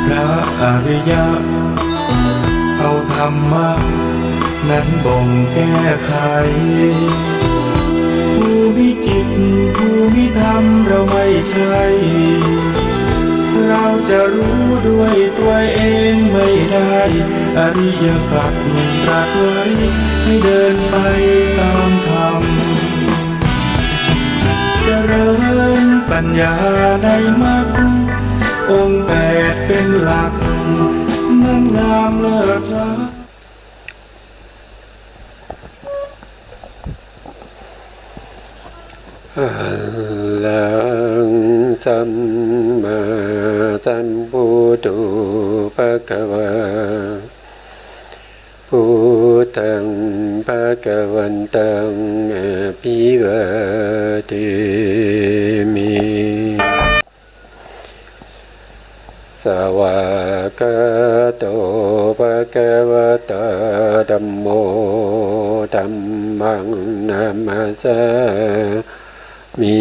พระอริยะเอาธรรมะนั้นบ่งแก้ไขภูมิจิตภูมิธรรมเราไม่ใช่เราจะรู้ด้วยตัวเองไม่ได้อริยสัจตรัสไว้ให้เดินไปตามธรรมเจริญปัญญาในมรรคองค์แปดเป็นหลักนั้นงามเลิศล้ำอะลังสัมมาสัมพุทโธภะคะวะพุทธังภะคะวันตังอะภิวาเทมิสวากขาโตภะคะวะโตธัมโมธัมมังนามัสสามิ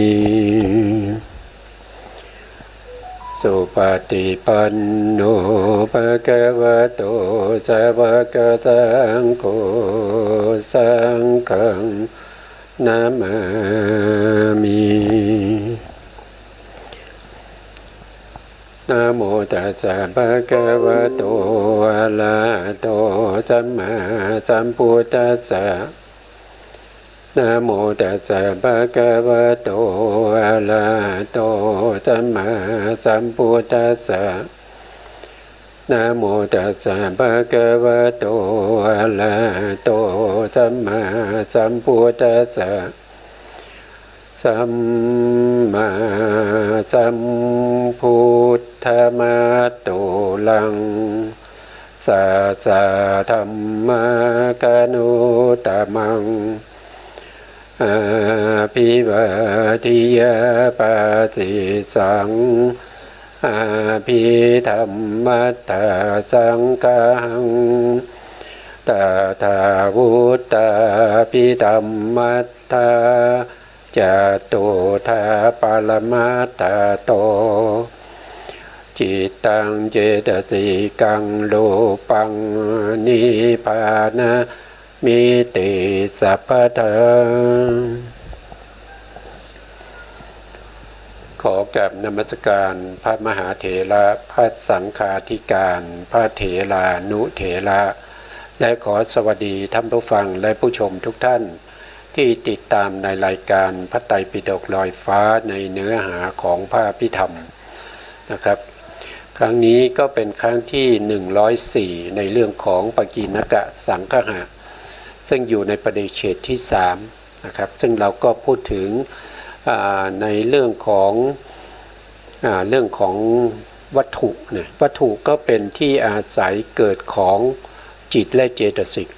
สุปฏิปันโนภะคะวะโตสาวกสังโฆสังฆังนะมามินะโมตัสสะภะคะวะโตอะระหะโตสัมมาสัมพุทธัสสะนะโมตัสสะภะคะวะโตอะระหะโตสัมมาสัมพุทธัสสะนะโมตัสสะภะคะวะโตอะระหะโตสัมมาสัมพุทธัสสะสัมมาสัมพุทธมัตโตลังสัจจธัมมกนุตมังอาภิวาทิยาปัสสิสังอาภิธรรมัตถสังฆังตถาวุตตาภิธรรมัตถาจตุธาปรมัตถโตจิตตังเจตสิกังโลปังนิพพานะมิติสัพพะทังขอกราบนมัสการพระมหาเถระพระสังฆาธิการพระเถรานุเถระและขอสวัสดีท่านผู้ฟังและผู้ชมทุกท่านที่ติดตามในรายการพระไตรปิฎกลอยฟ้าในเนื้อหาของพระอภิธรรมนะครับครั้งนี้ก็เป็นครั้งที่104ในเรื่องของปกิณกะสังคหะซึ่งอยู่ในประเด็นเฉดที่3นะครับซึ่งเราก็พูดถึงในเรื่องของวัตถุเนี่ยวัตถุก็เป็นที่อาศัยเกิดของจิตและเจตสิก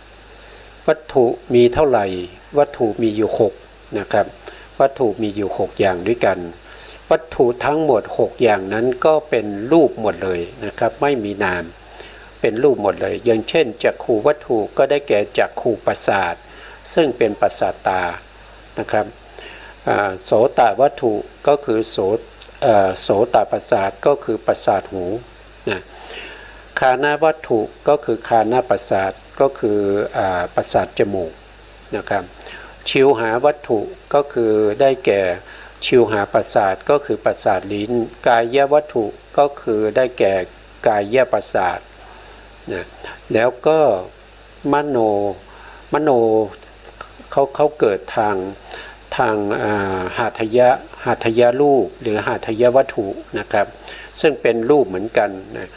วัตถุมีเท่าไหร่วัตถุมีอยู่6นะครับวัตถุมีอยู่6อย่างด้วยกันวัตถุทั้งหมด6อย่างนั้นก็เป็นรูปหมดเลยนะครับไม่มีนามเป็นรูปหมดเลยอย่างเช่นจักขุวัตถุก็ได้แก่จักขุประสาทซึ่งเป็นประสาทตานะครับโสตวัตถุก็คือโสตประสาทก็คือประสาทหูนะคานาวัตถุก็คือคานาประสาทก็คือประสาทจมูกนะครับชิวหาวัตถุก็คือได้แก่ชิวหาประสาทก็คือประสาทลิ้นกายวัตถุก็คือได้แก่กายประสาทนะแล้วก็มโนเขาเกิดทางหาทยรูปหรือหาทยวัตถุนะครับซึ่งเป็นรูปเหมือนกันนะ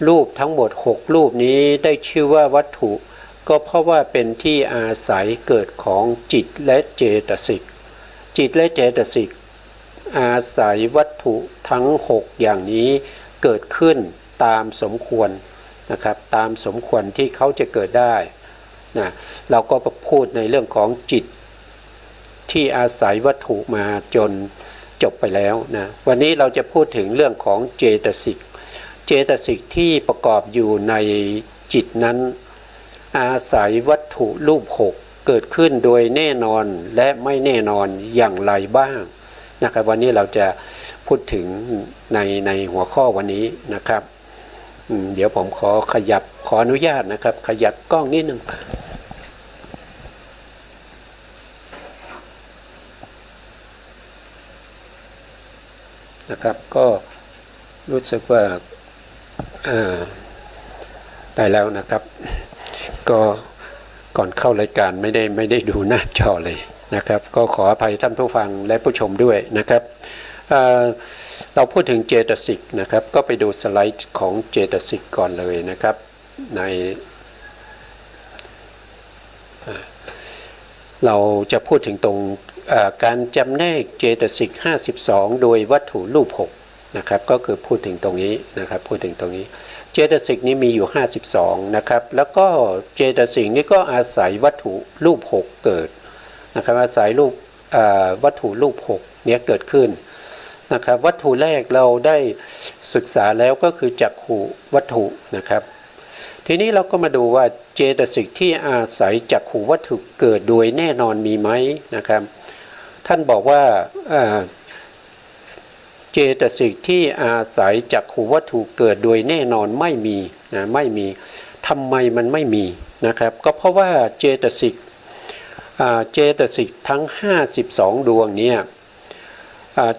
รูปทั้งหมด6รูปนี้ได้ชื่อว่าวัตถุก็เพราะว่าเป็นที่อาศัยเกิดของจิตและเจตสิกจิตและเจตสิกอาศัยวัตถุทั้ง6อย่างนี้เกิดขึ้นตามสมควรนะครับตามสมควรที่เขาจะเกิดได้นะเราก็พูดในเรื่องของจิตที่อาศัยวัตถุมาจนจบไปแล้วนะวันนี้เราจะพูดถึงเรื่องของเจตสิกที่ประกอบอยู่ในจิตนั้นอาศัยวัตถุรูป6เกิดขึ้นโดยแน่นอนและไม่แน่นอนอย่างไรบ้างนะครับวันนี้เราจะพูดถึงในหัวข้อวันนี้นะครับ เดี๋ยวผมขออนุญาตนะครับขยับกล้องนิดนึงนะครับก็รู้สึกว่าได้แล้วนะครับก็ก่อนเข้ารายการไม่ได้ดูหน้าจอเลยนะครับก็ขออภัยท่านผู้ฟังและผู้ชมด้วยนะครับเราพูดถึงเจตสิกนะครับก็ไปดูสไลด์ของเจตสิกก่อนเลยนะครับในเราจะพูดถึงตรงการจำแนกเจตสิก52โดยวัตถุรูป6นะครับก็คือพูดถึงตรงนี้นะครับพูดถึงตรงนี้เจตสิกนี้มีอยู่52นะครับแล้วก็เจตสิกนี้ก็อาศัยวัตถุรูป6เกิดนะครับอาศัยรูปวัตถุรูป6เนี้ยเกิดขึ้นนะครับวัตถุแรกเราได้ศึกษาแล้วก็คือจักขุวัตถุนะครับทีนี้เราก็มาดูว่าเจตสิกที่อาศัยจักขุวัตถุเกิดโดยแน่นอนมีไหมนะครับท่านบอกว่าเจตสิกที่อาศัยจักขุวัตถุเกิดโดยแน่นอนไม่มีนะไม่มีทำไมมันไม่มีนะครับก็เพราะว่าเจตสิกทั้ง52ดวงเนี่ย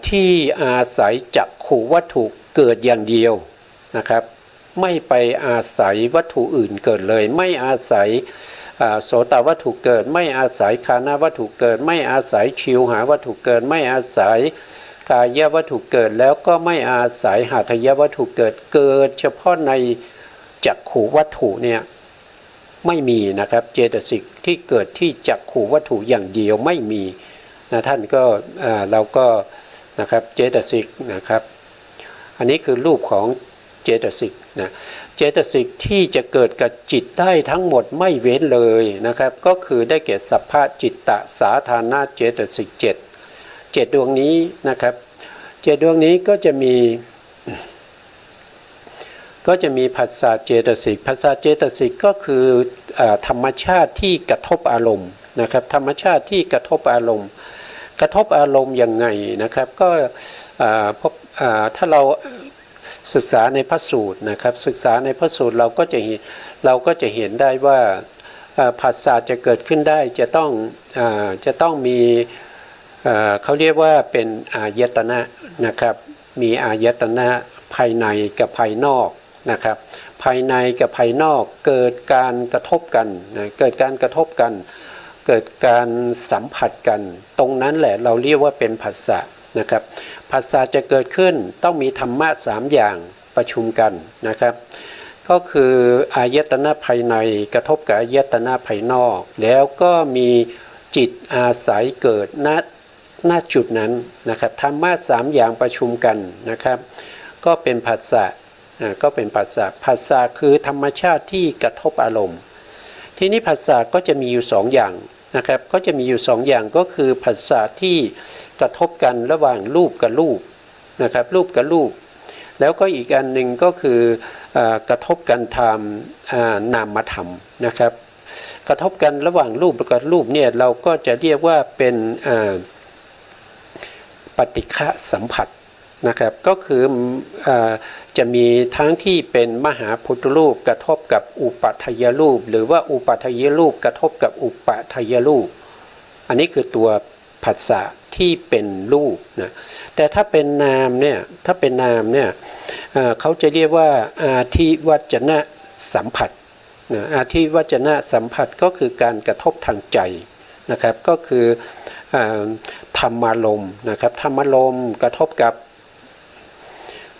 ที่อาศัยจักขุวัตถุเกิดอย่างเดียวนะครับไม่ไปอาศัยวัตถุอื่นเกิดเลยไม่อาศัยโสตวัตถุเกิดไม่อาศัยคานวัตถุเกิดไม่อาศัยชิวหาวัตถุเกิดไม่อาศัยกายวัตถุเกิดแล้วก็ไม่อาศัยหาทยวัตถุเกิดเฉพาะในจักขุวัตถุเนี่ยไม่มีนะครับเจตสิกที่เกิดที่จักขุวัตถุอย่างเดียวไม่มีนะท่านก็เราก็นะครับเจตสิกนะครับอันนี้คือรูปของเจตสิกนะเจตสิกที่จะเกิดกับจิตได้ทั้งหมดไม่เว้นเลยนะครับก็คือได้แก่สัพพะจิตตสาธารณเจตสิก7ดวงนี้นะครับ7ดวงนี้ก็จะมีผัสสะเจตสิกผัสสะเจตสิกก็คือธรรมชาติที่กระทบอารมณ์นะครับธรรมชาติที่กระทบอารมณ์ยังไงนะครับก็ถ้าเราศึกษาในพระสูตรนะครับศึกษาในพระสูตรเราก็จะเห็นได้ว่าผัสสะจะเกิดขึ้นได้จะต้องมีเขาเรียกว่าเป็นอายตนะนะครับมีอายตนะภายในกับภายนอกนะครับภายในกับภายนอกเกิดการกระทบกันนะเกิดการกระทบกันเกิดการสัมผัสกันตรงนั้นแหละเราเรียกว่าเป็นผัสสะนะครับผัสสะจะเกิดขึ้นต้องมีธรรมะ3อย่างประชุมกันนะครับก็คืออายตนะภายในกระทบกับอายตนะภายนอกแล้วก็มีจิตอาศัยเกิดณจุดนั้นนะครับธรรมะ3อย่างประชุมกันนะครับก็เป็นผัสสะก็เป็นผัสสะคือธรรมชาติที่กระทบอารมณ์ทีนี้ผัสสะก็จะมีอยู่2อย่างนะครับก็จะมีอยู่2อย่างก็คือผัสสะที่กระทบกันระหว่างรูปกับรูปนะครับรูปกับรูปแล้วก็อีกอันหนึ่งก็คือกระทบกันทางนามธรรมนะครับกระทบกันระหว่างรูปกับรูปเนี่ยเราก็จะเรียกว่าเป็นปฏิฆะสัมผัสนะครับก็คือจะมีทั้งที่เป็นมหาพุทธรูปกระทบกับอุปัฏฐยรูปหรือว่าอุปัฏฐยรูปกระทบกับอุปัฏฐยรูปอันนี้คือตัวผัสสะที่เป็นรูปนะแต่ถ้าเป็นนามเนี่ยเขาจะเรียกว่าอาทิวัจนะสัมผัสนะอาทิวัจนะสัมผัสก็คือการกระทบทางใจนะครับก็คือธรรมารมณ์นะครับธรรมารมณ์กระทบกับ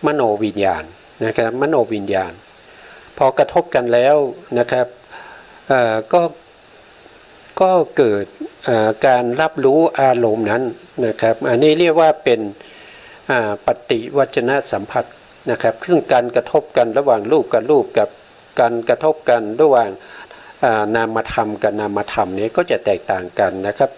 มโนวิญญาณนะครับมโนวิญญาณพอกระทบกันแล้วนะครับก็เกิดการรับรู้อารมณ์นั้นนะครับอันนี้เรียกว่าเป็นปฏิวัจนะสัมผัสนะครับซึ่งการกระทบกันระหว่างรูปกับรูปกับการกระทบกันระหว่างนามธรรมกับนามธรรมนี้ก็จะแตกต่างกันนะครับ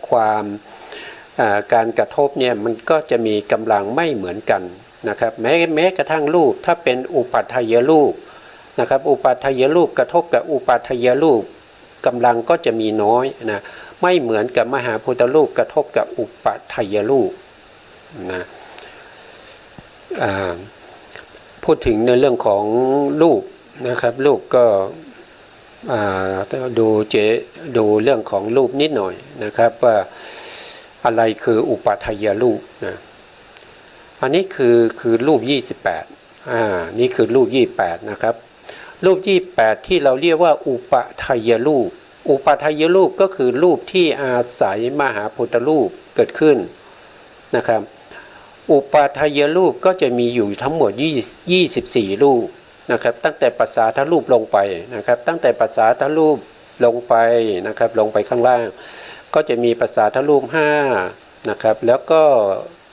การกระทบเนี่ยมันก็จะมีกำลังไม่เหมือนกันนะครับแม้กระทั่งรูปถ้าเป็นอุปัฏฐยรูปนะครับอุปัฏฐยรูปกระทบกับอุปัฏฐยรูปกำลังก็จะมีน้อยนะไม่เหมือนกับมหาพุทธรูปกระทบกับอุปัฏฐยรูปนะพูดถึงในเรื่องของรูป นะครับรูปก็ดูเรื่องของรูปนิดหน่อยนะครับว่าอะไรคืออุปาทายรูปนะอันนี้คือรูป28นี่คือรูป28นะครับรูป28ที่เราเรียกว่าอุปาทายรูปอุปาทายรูปก็คือรูปที่อาศัยมหาพุทธรูปเกิดขึ้นนะครับอุปาทายรูปก็จะมีอยู่ทั้งหมด24รูปนะครับตั้งแต่ปัสสาทรูปลงไปนะครับตั้งแต่ปัสสาทรูปลงไปนะครับลงไปข้างล่างก็จะมีปัสสาทรูป5นะครับแล้วก็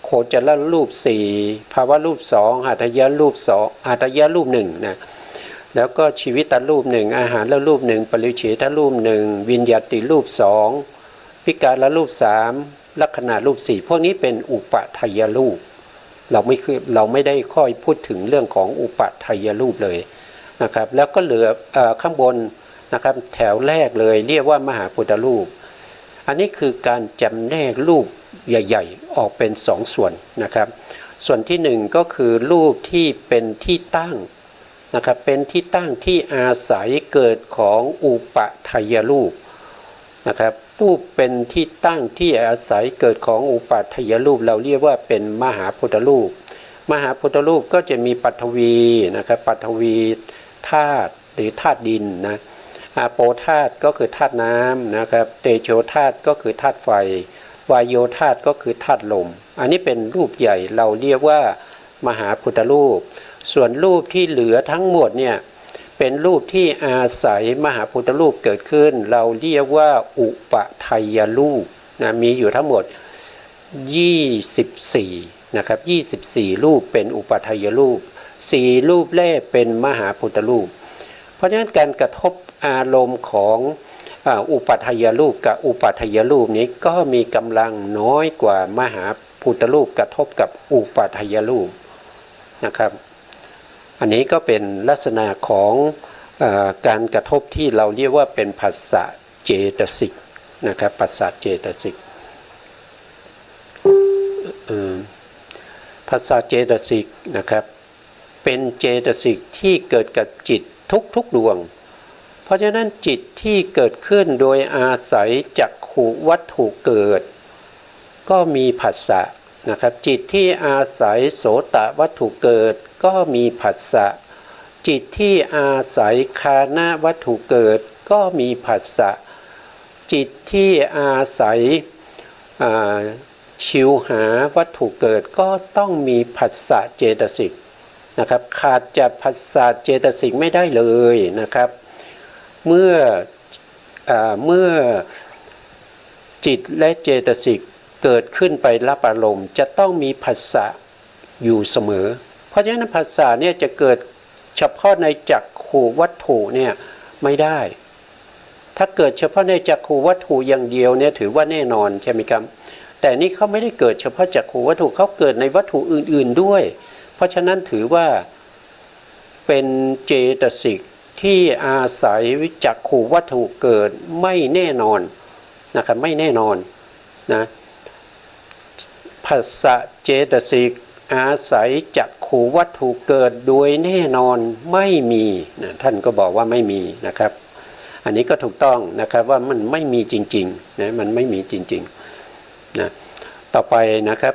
โคจรรูป4ภาวะรูป2หัตถยรูป2หัตถยรูป1นะแล้วก็ชีวิตรูป1อาหารรูป1ปริเฉทรูป1วิญญาติรูป2พิการรูป3ลักขณะรูป4พวกนี้เป็นอุปาทายรูปเราไม่ได้ค่อยพูดถึงเรื่องของอุปาทายรูปเลยนะครับแล้วก็เหลือข้างบนนะครับแถวแรกเลยเรียกว่ามหาพุทธรูปอันนี้คือการจำแนกรูปใหญ่ๆออกเป็น2ส่วนนะครับส่วนที่1ก็คือรูปที่เป็นที่ตั้งนะครับเป็นที่ตั้งที่อาศัยเกิดของอุปาทายรูปนะครับรูปเป็นที่ตั้งที่อาศัยเกิดของอุปาทายรูปเราเรียกว่าเป็นมหาพุทธรูปมหาพุทธรูปก็จะมีปฐวีนะครับปฐวีธาตุหรือธาตุดินนะอาโปธาตุก็คือธาตุน้ำนะครับเตโชธาตุก็คือธาตุไฟวายโยธาตุก็คือธาตุลมอันนี้เป็นรูปใหญ่เราเรียกว่ามหาพุทธรูปส่วนรูปที่เหลือทั้งหมดเนี่ยเป็นรูปที่อาศัยมหาพุทธรูปเกิดขึ้นเราเรียกว่าอุปาทายรูปนะมีอยู่ทั้งหมด24นะครับ24รูปเป็นอุปาทายรูป4รูปแรกเป็นมหาพุทธรูปเพราะฉะนั้นการกระทบอารมณ์ของอุปาทายรูปกับอุปาทายรูปนี้ก็มีกำลังน้อยกว่ามหาพุทธรูปกระทบกับอุปาทายรูปนะครับอันนี้ก็เป็นลักษณะของการกระทบที่เราเรียกว่าเป็นผัสสะเจตสิกนะครับผัสสะเจตสิกผัสสะเจตสิกนะครับเป็นเจตสิกที่เกิดกับจิตทุกดวงเพราะฉะนั้นจิตที่เกิดขึ้นโดยอาศัยจักขุวัตถุเกิดก็มีผัสสะนะครับจิตที่อาศัยโสตวัตถุเกิดก็มีผัสสะจิตที่อาศัยคานะวัตถุเกิดก็มีผัสสะจิตที่อาศัยชิวหาวัตถุเกิดก็ต้องมีผัสสะเจตสิกนะครับขาดจากผัสสะเจตสิกไม่ได้เลยนะครับเมื่อจิตและเจตสิกเกิดขึ้นไปรับอารมณ์จะต้องมีผัสสะอยู่เสมอเพราะฉะนั้นผัสสะเนี่ยจะเกิดเฉพาะในจักขุวัตถุเนี่ยไม่ได้ถ้าเกิดเฉพาะในจักขุวัตถุอย่างเดียวเนี่ยถือว่าแน่นอนใช่ไหมครับแต่นี่เขาไม่ได้เกิดเฉพาะจักขุวัตถุเขาเกิดในวัตถุอื่นๆด้วยเพราะฉะนั้นถือว่าเป็นเจตสิกที่อาศัยจักขุวัตถุเกิดไม่แน่นอนนะครับไม่แน่นอนนะผัสสะเจตสิกอาศัยจักขุวัตถุเกิดโดยแน่นอนไม่มีนะท่านก็บอกว่าไม่มีนะครับอันนี้ก็ถูกต้องนะครับว่ามันไม่มีจริงๆนะมันไม่มีจริงๆนะต่อไปนะครับ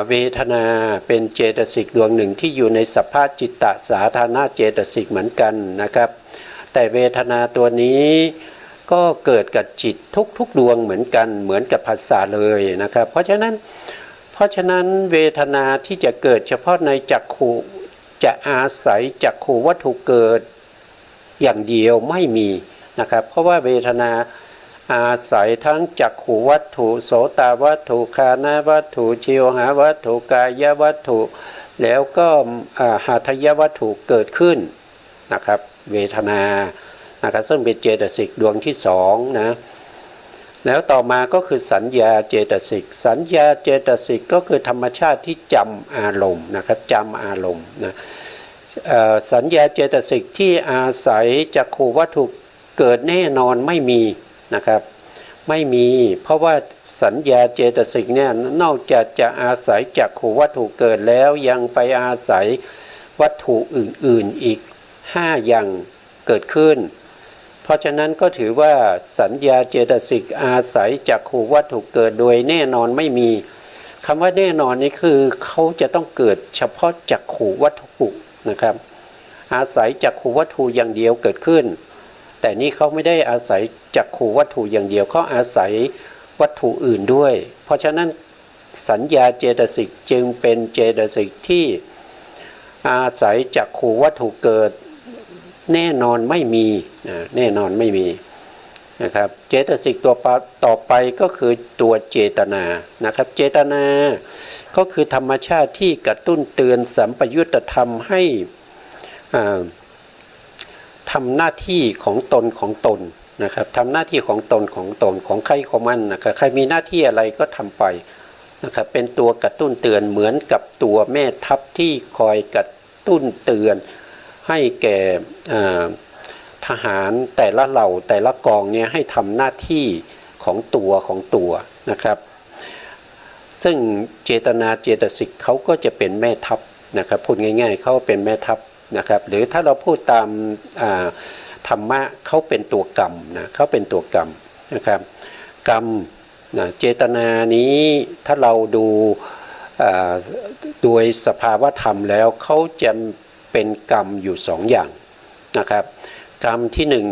เวทนาเป็นเจตสิกดวงหนึ่งที่อยู่ในสภาพจิตตสาธารณเจตสิกเหมือนกันนะครับแต่เวทนาตัวนี้ก็เกิดกับจิตทุกดวงเหมือนกันเหมือนกับผัสสะเลยนะครับเพราะฉะนั้นเวทนาที่จะเกิดเฉพาะในจักขุจะอาศัยจักขุวัตถุเกิดอย่างเดียวไม่มีนะครับเพราะว่าเวทนาอาศัยทั้งจักขุวัตถุโสตวัตถุคานะวัตถุชิวหาวัตถุกายวัตถุแล้วก็หัตถยวัตถุเกิดขึ้นนะครับเวทนานะครับซึ่งเป็นเจตสิกดวงที่2นะแล้วต่อมาก็คือสัญญาเจตสิกสัญญาเจตสิกก็คือธรรมชาติที่จำอารมณ์นะครับจำอารมณ์นะสัญญาเจตสิกที่อาศัยจักขุวัตถุเกิดแน่นอนไม่มีนะครับไม่มีเพราะว่าสัญญาเจตสิกเนี่ยนอกจากจะอาศัยจักขุวัตถุเกิดแล้วยังไปอาศัยวัตถุอื่นๆอีก 5อย่างเกิดขึ้นเพราะฉะนั้นก็ถือว่าสัญญาเจตสิกอาศัยจักขูวัตถุเกิดโดยแน่นอนไม่มีคำว่าแน่นอนนี่คือเขาจะต้องเกิดเฉพาะจักขูวัตถุนะครับอาศัยจักขูวัตถุอย่างเดียวเกิดขึ้นแต่นี่เขาไม่ได้อาศัยจักขูวัตถุอย่างเดียวเขาอาศัยวัตถุอื่นด้วยเพราะฉะนั้นสัญญาเจตสิกจึงเป็นเจตสิกที่อาศัยจักขูวัตถุเกิดแน่นอนไม่มีแน่นอนไม่มีนะครับเจตสิกตัวต่อไปก็คือตัวเจตนานะครับเจตนาก็คือธรรมชาติที่กระตุ้นเตือนสัมปยุตธรรมให้ทำหน้าที่ของตนนะครับทำหน้าที่ของตนของใครของมันนะครับใครมีหน้าที่อะไรก็ทำไปนะครับเป็นตัวกระตุ้นเตือนเหมือนกับตัวแม่ทัพที่คอยกระตุ้นเตือนให้แก่ทหารแต่ละเหล่าแต่ละกองเนี่ยให้ทำหน้าที่ของตัวนะครับซึ่งเจตนาเจตสิกเขาก็จะเป็นแม่ทัพนะครับพูดง่ายๆเขาเป็นแม่ทัพนะครับหรือถ้าเราพูดตามธรรมะเขาเป็นตัวกรรมนะเขาเป็นตัวกรรมนะครับกรรมเจตนานี้ถ้าเราดูโดยสภาวธรรมแล้วเขาจะเป็นกรรมอยู่สองอย่างนะครับกรรมที่หนึ่ง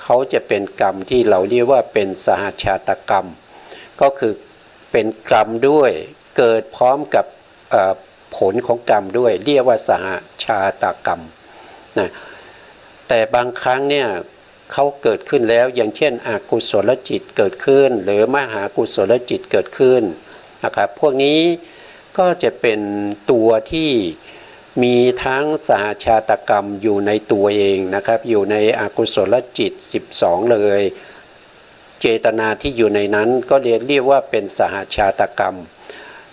เขาจะเป็นกรรมที่เราเรียกว่าเป็นสหชาตกรรมก็คือเป็นกรรมด้วยเกิดพร้อมกับผลของกรรมด้วยเรียกว่าสหชาตกรรมนะแต่บางครั้งเนี่ยเขาเกิดขึ้นแล้วอย่างเช่นอกุศลจิตเกิดขึ้นหรือมหากุศลจิตเกิดขึ้นนะครับพวกนี้ก็จะเป็นตัวที่มีทั้งสหชาตกรรมอยู่ในตัวเองนะครับอยู่ในอกุศลจิต12เลยเจตนาที่อยู่ในนั้นก็เรียกว่าเป็นสหชาตกรรม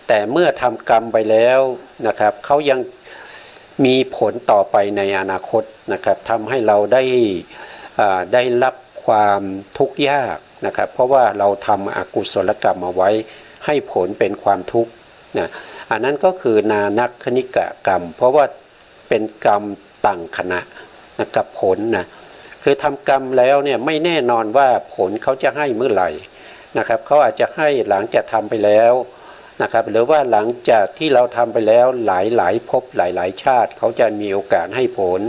แต่เมื่อทำกรรมไปแล้วนะครับเขายังมีผลต่อไปในอนาคตนะครับทำให้เราได้รับความทุกข์ยากนะครับเพราะว่าเราทำอกุศลกรรมเอาไว้ให้ผลเป็นความทุกข์นะอันนั้นก็คือนานักคณิกะกรรมเพราะว่าเป็นกรรมต่างขณะนะกับผลนะคือทำกรรมแล้วเนี่ยไม่แน่นอนว่าผลเขาจะให้เมื่อไหร่นะครับเขาอาจจะให้หลังจากทำไปแล้วนะครับหรือว่าหลังจากที่เราทำไปแล้วหลายภพหลายชาติเขาจะมีโอกาสให้ผล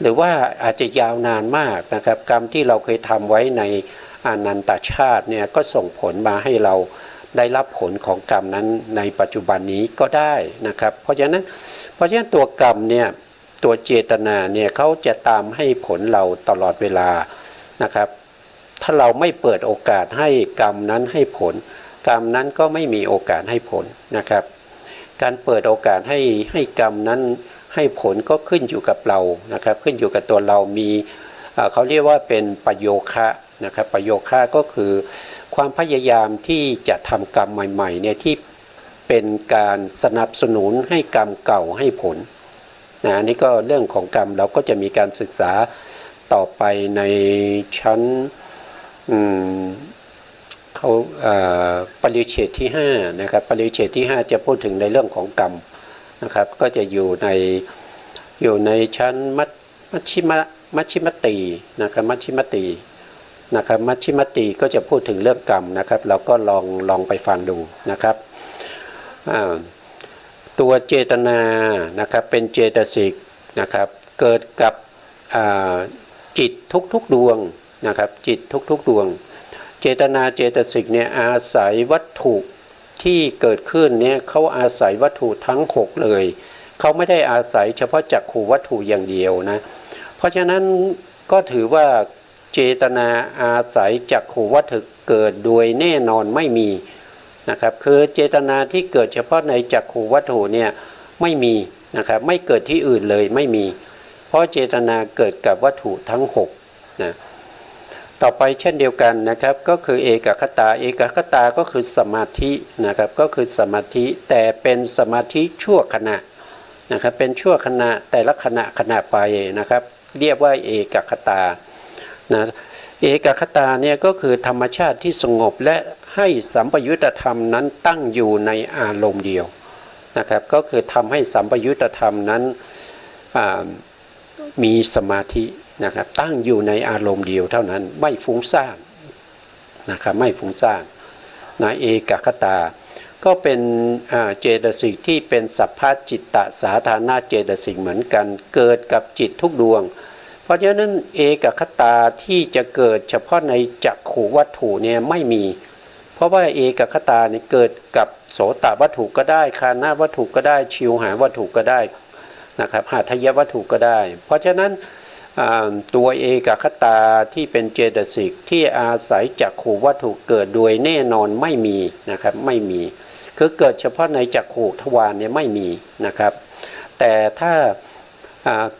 หรือว่าอาจจะยาวนานมากนะครับกรรมที่เราเคยทำไว้ในอนันตชาติเนี่ยก็ส่งผลมาให้เราได้รับผลของกรรมนั้นในปัจจุบันนี้ก็ได้นะครับเพราะฉะนั้นตัวกรรมเนี่ยตัวเจตนาเนี่ยเขาจะตามให้ผลเราตลอดเวลานะครับถ้าเราไม่เปิดโอกาสให้กรรมนั้นให้ผลกรรมนั้นก็ไม่มีโอกาสให้ผลนะครับการเปิดโอกาสให้กรรมนั้นให้ผลก็ขึ้นอยู่กับเรานะครับขึ้นอยู่กับตัวเรามีเขาเรียกว่าเป็นประโยคะนะครับประโยคะก็คือความพยายามที่จะทำกรรมใหม่ๆเนี่ยที่เป็นการสนับสนุนให้กรรมเก่าให้ผลนะนี่ก็เรื่องของกรรมเราก็จะมีการศึกษาต่อไปในชั้นเขาปริเฉดที่5นะครับปริเฉดที่5จะพูดถึงในเรื่องของกรรมนะครับก็จะอยู่ในชั้นมัชชิมตินะครับมัชชิมตินะครับมัชชิมติก็จะพูดถึงเรื่องกรรมนะครับเราก็ลองไปฟังดูนะครับตัวเจตนานะครับเป็นเจตสิกนะครับเกิดกับจิตทุกดวงนะครับจิตทุกดวงเจตนาเจตสิกเนี่ยอาศัยวัตถุที่เกิดขึ้นเนี่ยเขาอาศัยวัตถุทั้ง6เลยเขาไม่ได้อาศัยเฉพาะจักขูวัตถุอย่างเดียวนะเพราะฉะนั้นก็ถือว่าเจตนาอาศัยจักขูวัตถุเกิดโดยแน่นอนไม่มีนะครับคือเจตนาที่เกิดเฉพาะในจักขูวัตถุเนี่ยไม่มีนะครับไม่เกิดที่อื่นเลยไม่มีเพราะเจตนาเกิดกับวัตถุทั้ง6นะต่อไปเช่นเดียวกันนะครับก็คือเอกคตาก็คือสมาธินะครับก็คือสมาธิแต่เป็นสมาธิชั่วขณะนะครับเป็นชั่วขณะแต่ละขณะไปนะครับเรียกว่าเอกคตานะเอกคตาเนี่ยก็คือธรรมชาติที่สงบและให้สัมปยุตธรรมนั้นตั้งอยู่ในอารมณ์เดียวนะครับก็คือทำให้สัมปยุตธรรมนั้น มีสมาธินะครับตั้งอยู่ในอารมณ์เดียวเท่านั้นไม่ฟุ้งซ่านนะครับไม่ฟุ้งซ่านนะเอกคตาก็เป็นเจตสิกที่เป็นสัพพจิตตสาธารณเจตสิกเหมือนกันเกิดกับจิตทุกดวงเพราะฉะนั้นเอกคตาที่จะเกิดเฉพาะในจักขุวัตถุเนี่ยไม่มีเพราะว่าเอกคตาเนี่ยเกิดกับโสตวัตถุก็ได้คานะวัตถุก็ได้ชิวหาวัตถุก็ได้นะครับหาทยวัตถุก็ได้เพราะฉะนั้นตัวเอกคตาที่เป็นเจตสิกที่อาศัยจักขุวัตถุเกิดโดยแน่นอนไม่มีนะครับไม่มีคือเกิดเฉพาะในจักขุทวารเนี่ยไม่มีนะครับแต่ถ้า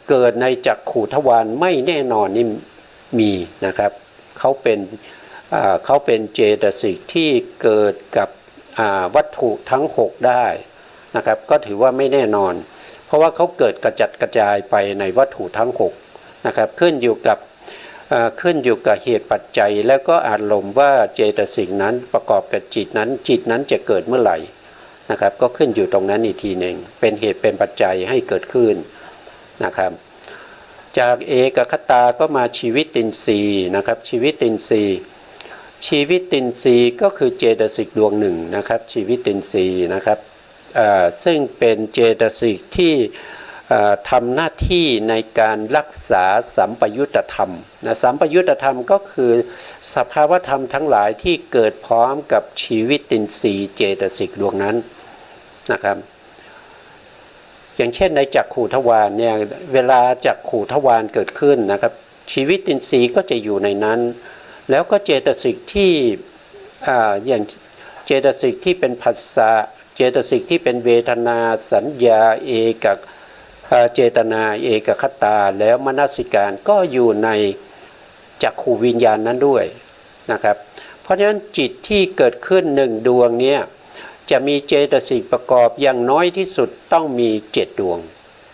เกิดในจักขุทวารไม่แน่นอนนี่มีนะครับเขาเป็นเจตสิกที่เกิดกับวัตถุทั้ง6ได้นะครับก็ถือว่าไม่แน่นอนเพราะว่าเขาเกิดกระจัดกระจายไปในวัตถุทั้ง6นะครับขึ้นอยู่กับเหตุปัจจัยแล้วก็อารมณ์ว่าเจตสิกนั้นประกอบกับจิตนั้นจะเกิดเมื่อไหร่นะครับก็ขึ้นอยู่ตรงนั้นอีกทีหนึ่งเป็นเหตุเป็นปัจจัยให้เกิดขึ้นนะครับจากเอกคตาก็มาชีวิตินทรีย์นะครับชีวิตินทรีย์ก็คือเจตสิกดวงหนึ่งนะครับชีวิตินทรีย์นะครับซึ่งเป็นเจตสิกที่ทำหน้าที่ในการรักษาสัมปยุตธรรมนะสัมปยุตธรรมก็คือสภาวธรรมทั้งหลายที่เกิดพร้อมกับชีวิตินทรีย์เจตสิกดวงนั้นนะครับอย่างเช่นในจักขุทวารเนี่ยเวลาจักขุทวารเกิดขึ้นนะครับชีวิตินทรีย์ก็จะอยู่ในนั้นแล้วก็เจตสิกที่อย่างเจตสิกที่เป็นผัสสะเจตสิกที่เป็นเวทนาสัญญาเอกเจตนาเอกคตาแล้วมนสิการก็อยู่ในจักขุวิญญาณนั้นด้วยนะครับเพราะฉะนั้นจิตที่เกิดขึ้น1ดวงนี้จะมีเจตสิกประกอบอย่างน้อยที่สุดต้องมี7ดวง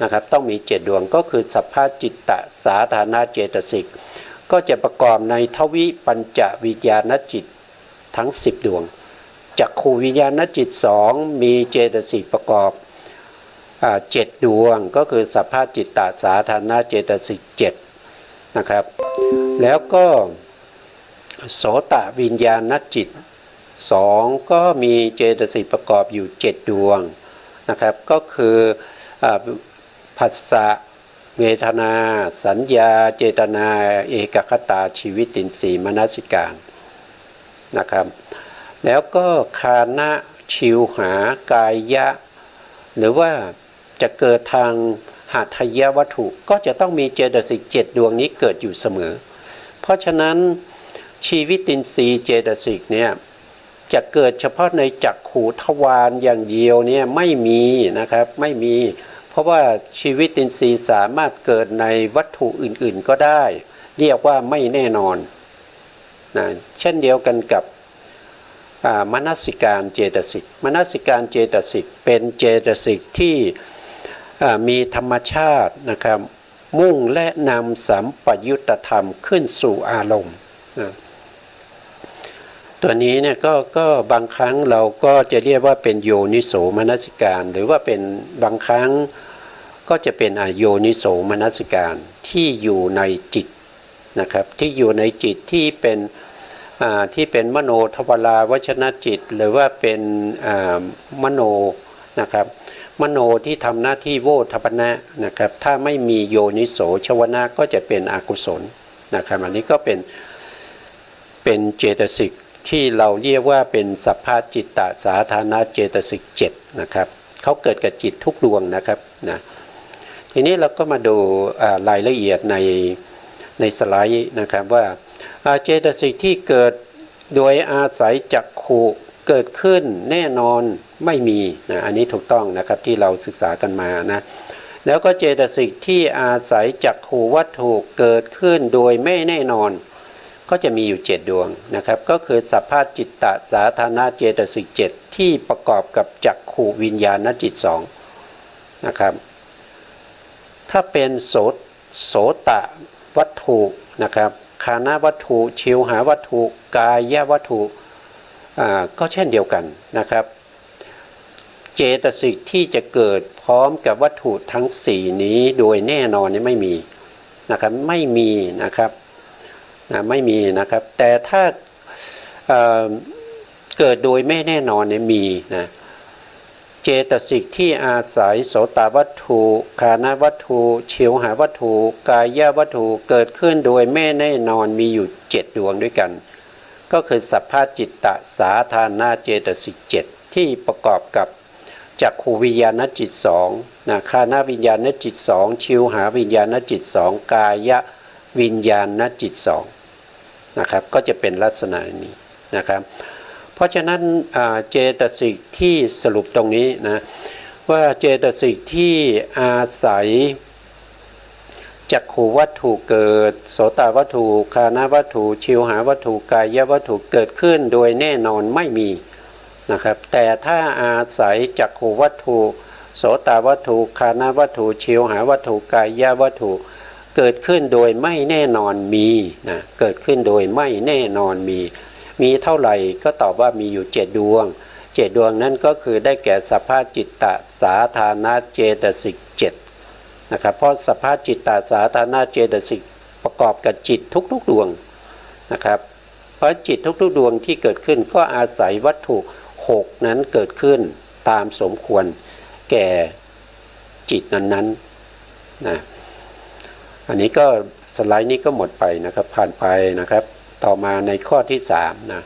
นะครับต้องมี7ดวงก็คือสัพพจิตตสาธารณเจตสิกก็จะประกอบในทวิปัญจวิญญาณจิตทั้ง10ดวงจักขุวิญญาณจิต2มีเจตสิกประกอบ7ดวงก็คือสัพพจิตตสาธารณเจตสิก7นะครับแล้วก็โสตวิญญาณจิต2ก็มีเจตสิกประกอบอยู่7ดวงนะครับก็คือผัสสะเวทนาสัญญาเจตนาเอกคตาชีวิตินทรีย์มนสิการนะครับแล้วก็คานะชิวหากายะหรือว่าจะเกิดทางหาทยวัตถุก็จะต้องมีเจตสิก7ดวงนี้เกิดอยู่เสมอเพราะฉะนั้นชีวิตินทรีย์เจตสิกเนี่ยจะเกิดเฉพาะในจักขุทวารอย่างเดียวเนี่ยไม่มีนะครับไม่มีเพราะว่าชีวิตินทรีย์สามารถเกิดในวัตถุอื่นๆก็ได้เรียกว่าไม่แน่นอนนะเช่นเดียวกันกับมนสิการเจตสิกมนสิการเจตสิกเป็นเจตสิกที่มีธรรมชาตินะครับมุ่งและนำสัมปยุตตธรรมขึ้นสู่อารมณ์นะตัวนี้เนี่ยก็บางครั้งเราก็จะเรียกว่าเป็นโยนิโสมนสิการหรือว่าเป็นบางครั้งก็จะเป็นโยนิโสมนสิการที่อยู่ในจิตนะครับที่อยู่ในจิตที่เป็นมโนทวาราวชนจิตหรือว่าเป็นมโนนะครับมโนที่ทำหน้าที่โวทัปนะนะครับถ้าไม่มีโยนิโสชวนะก็จะเป็นอกุศลนะครับอันนี้ก็เป็นเจตสิกที่เราเรียกว่าเป็นสัพพจิตตสาธารณเจตสิก7นะครับเขาเกิดกับจิตทุกดวงนะครับนะทีนี้เราก็มาดูรายละเอียดในสไลด์นะครับว่าเจตสิกที่เกิดโดยอาศัยจักขุเกิดขึ้นแน่นอนไม่มีนะอันนี้ถูกต้องนะครับที่เราศึกษากันมานะแล้วก็เจตสิกที่อาศัยจักขุวัตถุเกิดขึ้นโดยไม่แน่นอนก็จะมีอยู่7ดวงนะครับก็คือสัพพจิตตสาธารณเจตสิก7ที่ประกอบกับจักขุวิญญาณจิต2นะครับถ้าเป็นโสตวัตถุนะครับคานะวัตถุชิวหาวัตถุกายวัตถุก็เช่นเดียวกันนะครับ เจตสิกที่จะเกิดพร้อมกับวัตถุทั้ง4นี้โดยแน่นอนนี่ไม่มีนะครับไม่มีนะครับไม่มีนะครับแต่ถ้าเกิดโดยไม่แน่นอนเนี่ยมีนะเจตสิกที่อาศัยโสตวัตถุคานวัตถุชิวหาวัตถุกายวัตถุเกิดขึ้นโดยไม่แน่นอนมีอยู่7ดวงด้วยกันก็คือสัพพจิตตสาธารณเจตสิก7ที่ประกอบกับจักขูวิญญาณจิต2นะคานวิญญาณจิต2ชิวหาวิญญาณจิต2กายวิญญาณจิต2นะครับก็จะเป็นลักษณะนี้นะครับเพราะฉะนั้นเจตสิกที่สรุปตรงนี้นะว่าเจตสิกที่อาศัยจักขูวัตถุเกิดโสตวัตถุคานวัตถุชิวหาวัตถุกายวัตถุเกิดขึ้นโดยแน่นอนไม่มีนะครับแต่ถ้าอาศัยจักขูวัตถุโสตวัตถุคานวัตถุชิวหาวัตถุกายวัตถุเกิดขึ้นโดยไม่แน่นอนมีนะเกิดขึ้นโดยไม่แน่นอนมีเท่าไหร่ก็ตอบว่ามีอยู่7ดวง7ดวงนั้นก็คือได้แก่สัพพจิตตสาธารณเจตสิก7นะครับเพราะสัพพจิตตสาธารณเจตสิกประกอบกับจิตทุกๆดวงนะครับเพราะจิตทุกๆดวงที่เกิดขึ้นก็อาศัยวัตถุ6นั้นเกิดขึ้นตามสมควรแก่จิตนั้นๆนะอันนี้ก็สไลด์นี้ก็หมดไปนะครับผ่านไปนะครับต่อมาในข้อที่3นะ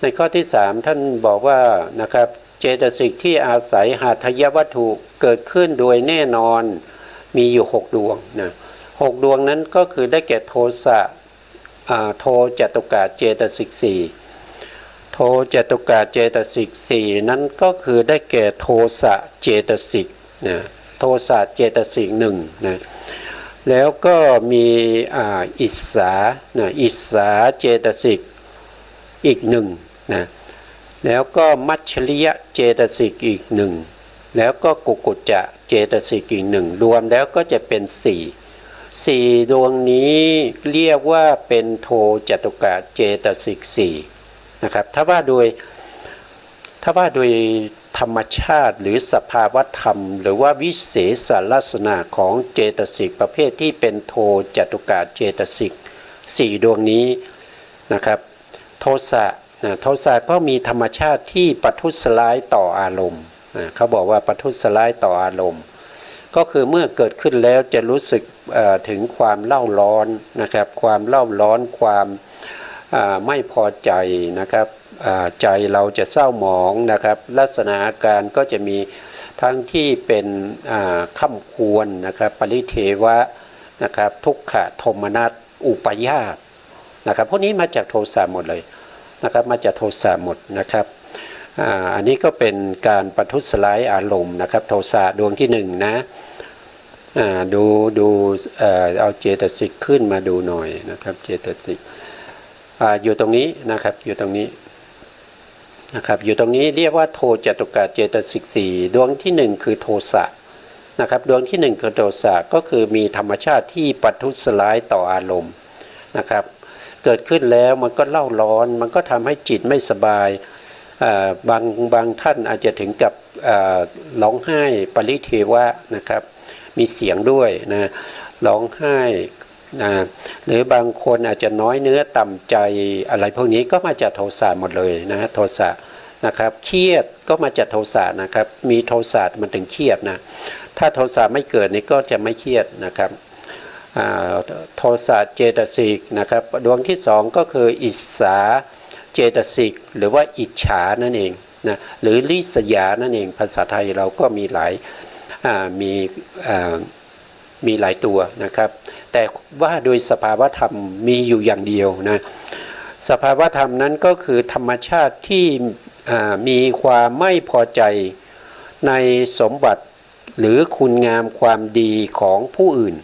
ในข้อที่3ท่านบอกว่านะครับเจตสิกที่อาศัยหาทยวัตถุเกิดขึ้นโดยแน่นอนมีอยู่6ดวงนะ6ดวงนั้นก็คือได้แก่โทสะโทจตุกะเจตสิก4โทจตุกะเจตสิก4นั้นก็คือได้แก่โทสะเจตสิกนะโทสะเจตสิก1นะแล้วก็มีอิสสานะอิสสาเจตสิกอีก1นะแล้วก็มัชฌริยเจตสิกอีก1แล้วก็กุกุจจะเจตสิกอีก1รวมแล้วก็จะเป็น4ดวงนี้เรียกว่าเป็นโทจตุกะเจตสิก4นะครับถ้าว่าโดยธรรมชาติหรือสภาวธรรมหรือว่าวิเศษลักษณะของเจตสิกประเภทที่เป็นโทจตุกะเจตสิก4ดวงนี้นะครับโทสะก็มีธรรมชาติที่ปทุสร้ายต่ออารมณ์เขาบอกว่าปทุสร้ายต่ออารมณ์ก็คือเมื่อเกิดขึ้นแล้วจะรู้สึกถึงความเล่าร้อนนะครับความเล่าร้อนความไม่พอใจนะครับใจเราจะเศร้าหมองนะครับลักษณะอาการก็จะมีทั้งที่เป็นค่ำควรนะครับปริเทวะนะครับทุกขะโทมนัสอุปยาตนะครับพวกนี้มาจากโทสะหมดเลยนะครับมาจากโทสะหมดนะครับอันนี้ก็เป็นการประทุษร้ายอารมณ์นะครับโทสะดวงที่1นะดูเอาเจตสิกขึ้นมาดูหน่อยนะครับเจตสิกอยู่ตรงนี้นะครับอยู่ตรงนี้นะครับอยู่ตรงนี้เรียกว่าโทจตุกะเจตสิก4ดวงที่1คือโทสะนะครับดวงที่1คือโทสะก็คือมีธรรมชาติที่ปทุษร้ายต่ออารมณ์นะครับเกิดขึ้นแล้วมันก็เล่าร้อนมันก็ทำให้จิตไม่สบายบางท่านอาจจะถึงกับร้องไห้ปริเทวะนะครับมีเสียงด้วยนะร้องไห้หรือบางคนอาจจะน้อยเนื้อต่ำใจอะไรพวกนี้ก็มาจากโทสะหมดเลยนะโทสะนะครับเครียดก็มาจากโทสะนะครับมีโทสะมันถึงเครียดนะถ้าโทสะไม่เกิดนี่ก็จะไม่เครียดนะครับโทสะเจตสิกนะครับดวงที่2ก็คืออิสสาเจตสิกหรือว่าอิจฉานั่นเองนะหรือลิษยานั่นเองภาษาไทยเราก็มีหลายตัวนะครับแต่ว่าโดยสภาวธรรมมีอยู่อย่างเดียวนะสภาวธรรมนั้นก็คือธรรมชาติที่มีความไม่พอใจในสมบัติหรือคุณงามความดีของผู้อื่น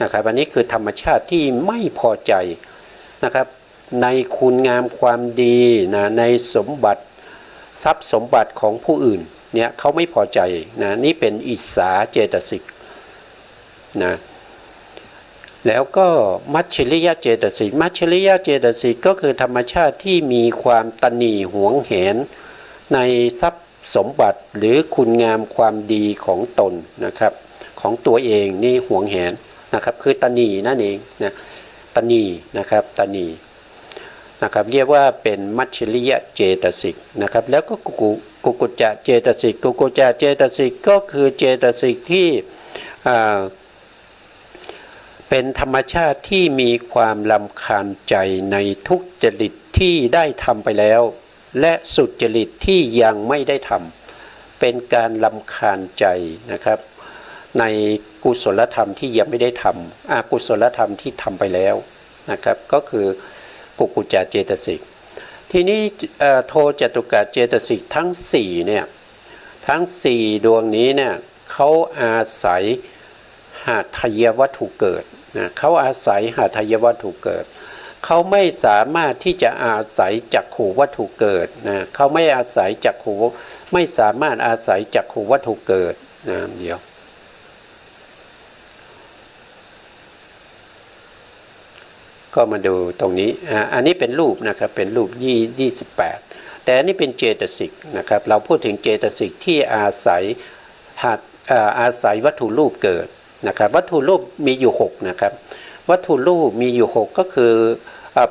นะครับอันนี้คือธรรมชาติที่ไม่พอใจนะครับในคุณงามความดีนะในสมบัติทรัพย์สมบัติของผู้อื่นเนี่ยเขาไม่พอใจนะนี่เป็นอิสสาเจตสิกนะแล้วก็มัชฌริยเจตสิกมัชฌริยเจตสิกก็คือธรรมชาติที่มีความตณีหวงแหนในทรัพย์ สมบัติหรือคุณงามความดีของตนนะครับของตัวเองนี่หวงแหนนะครับคือตนีนั่นเองนะตนีนะครับตนีนะครับเรียกว่าเป็นมัชฌริยเจตสิกนะครับแล้วก็กุกุจจะเจตสิกกุกุจจะเจตสิกก็คือเจตสิกที่เป็นธรรมชาติที่มีความรำคาญใจในทุกจริตที่ได้ทำไปแล้วและสุจริตที่ยังไม่ได้ทำเป็นการรำคาญใจนะครับในกุศลธรรมที่ยังไม่ได้ทำอกุศลธรรมที่ทำไปแล้วนะครับก็คือกุกุจจะเจตสิกทีนี้โทจตุกะเจตสิกทั้ง4เนี่ยทั้ง4ดวงนี้เนี่ยเขาอาศัยหาทายวัตถุเกิดนะเขาอาศัยหาทายวัตถุเกิดเขาไม่สามารถที่จะอาศัยจักขูวัตถุเกิดนะเขาไม่อาศัยจักขูไม่สามารถอาศัยจักขูวัตถุเกิดนะเดี๋ยวก็มาดูตรงนี้อันนี้เป็นรูปนะครับเป็นรูป28แต่อันนี้เป็นเจตสิกนะครับเราพูดถึงเจตสิกที่อาศัยอาศัยวัตถุรูปเกิดนะครับวัตถุรูปมีอยู่6นะครับวัตถุรูปมีอยู่6ก็คือ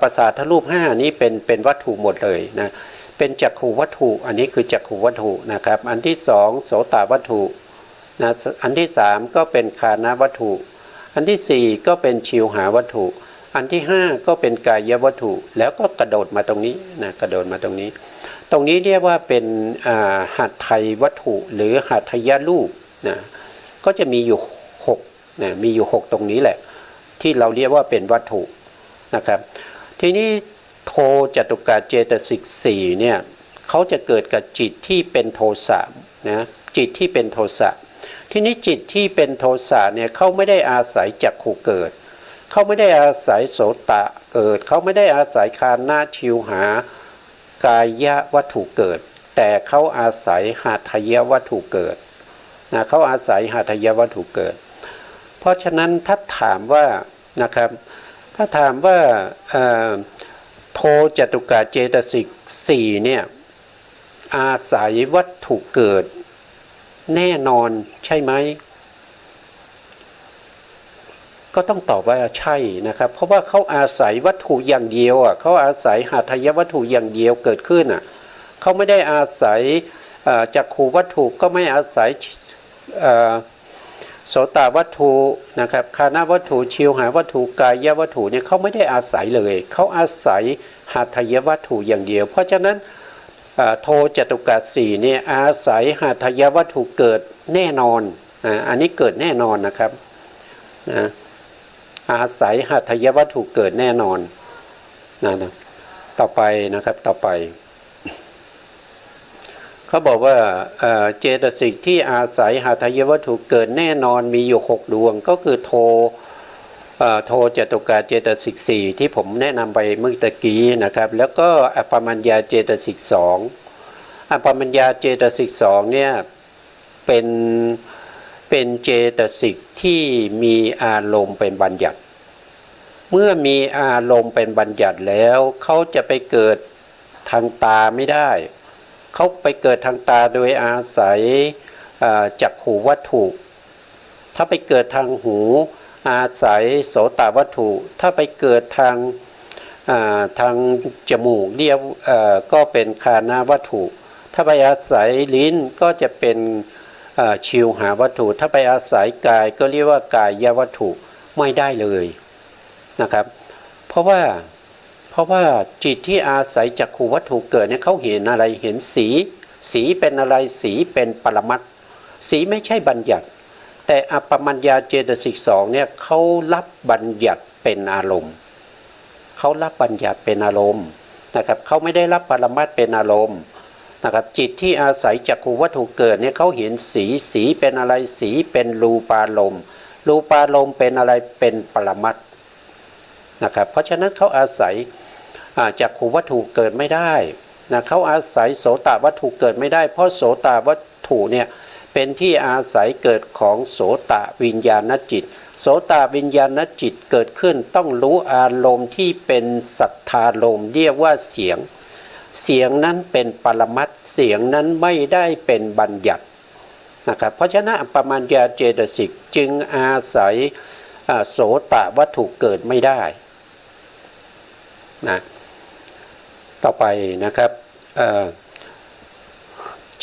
ประสาทรูป5นี้เป็นวัตถุหมดเลยนะเป็นจักขูวัตถุอันนี้คือจักขูวัตถุนะครับอันที่2โสตวัตถุนะอันที่3ก็เป็นคานวัตถุอันที่4ก็เป็นชิวหาวัตถุอันที่5ก็เป็นกายวัตถุแล้วก็กระโดดมาตรงนี้นะกระโดดมาตรงนี้เรียกว่าเป็นหัตถยวัตถุหรือหัตถยรูปนะก็จะมีอยู่6นะมีอยู่6ตรงนี้แหละที่เราเรียกว่าเป็นวัตถุนะครับทีนี้โทจตุกะเจตสิก4เนี่ยเขาจะเกิดกับจิตที่เป็นโทสะนะจิตที่เป็นโทสะทีนี้จิตที่เป็นโทสะเนี่ยเขาไม่ได้อาศัยจักขุเกิดเขาไม่ได้อาศัยโสตะเกิดเขาไม่ได้อาศัยคานะชิวหากายวัตถุเกิดแต่เขาอาศัยหาทายวัตถุเกิดนะเขาอาศัยหาทายวัตถุเกิดเพราะฉะนั้นถ้าถามว่านะครับถ้าถามว่าโทจตุกะเจตสิก4เนี่ยอาศัยวัตถุเกิดแน่นอนใช่ไหมก็ต้องตอบว่าใช่นะครับเพราะว่าเขาอาศัยวัตถุอย่างเดียวเขาอาศัยหาทายวัตถุอย่างเดียวเกิดขึ้นเขาไม่ได้อาศัยจักขูวัตถุก็ไม่อาศัยโสตวัตถุนะครับคานวัตถุชิวหาวัตถุกายวัตถุเนี่ยเขาไม่ได้อาศัยเลยเขาอาศัยหาทายวัตถุอย่างเดียวเพราะฉะนั้นโทจตุกะ4เนี่ยอาศัยหาทายวัตถุเกิดแน่นอนอันนี้เกิดแน่นอนนะครับนะอาศัยหัตถยวัตถุเกิดแน่นอนนะต่อไปนะครับต่อไปเขาบอกว่าเจตสิกที่อาศัยหัตถยวัตถุเกิดแน่นอนมีอยู่6ดวงก็คือโทจตุกะเจตสิก4ที่ผมแนะนำไปเมื่อตะกี้นะครับแล้วก็อัปปมัญญาเจตสิก2อัปปมัญญาเจตสิก2เนี่ยเป็นเจตสิกที่มีอารมณ์เป็นบัญญัติเมื่อมีอารมณ์เป็นบัญญัติแล้วเขาจะไปเกิดทางตาไม่ได้เขาไปเกิดทางตาโดยอาศัยจักขูวัตถุถ้าไปเกิดทางหูอาศัยโสตวัตถุถ้าไปเกิดทางจมูกเรียกก็เป็นคานะวัตถุถ้าไปอาศัยลิ้นก็จะเป็นชิวหาวัตถุถ้าไปอาศัยกายก็เรียกว่ากายวัตถุไม่ได้เลยนะครับเพราะว่าจิตที่อาศัยจักขูวัตถุเกิดเนี่ยเขาเห็นอะไรเห็นสีเป็นอะไรสีเป็นปรมัตถ์สีไม่ใช่บัญญัติแต่อัปปมัญญาเจตสิก2เนี่ยเขารับบัญญัติเป็นอารมณ์เขารับบัญญัติเป็นอารมณ์นะครับเขาไม่ได้รับปรมัตถ์เป็นอารมณ์นะครับจิตที่อาศัยจักขูวัตถุเกิดเนี่ยเขาเห็นสีเป็นอะไรสีเป็นรูปารมณ์รูปารมณ์เป็นอะไรเป็นปรมัตถ์นะครับเพราะฉะนั้นเขาอาศัยจักขูวัตถุเกิดไม่ได้นะเขาอาศัยโสตวัตถุเกิดไม่ได้เพราะโสตวัตถุเนี่ยเป็นที่อาศัยเกิดของโสตวิญญาณจิตโสตวิญญาณจิตเกิดขึ้นต้องรู้อารมณ์ที่เป็นสัทธารมณ์เรียกว่าเสียง เสียงนั้นเป็นปรมัตถ์เสียงนั้นไม่ได้เป็นบัญญัตินะครับเพราะฉะนั้นอัปปมัญญาเจตสิกจึงอาศัยโสตวัตถุเกิดไม่ได้นะต่อไปนะครับ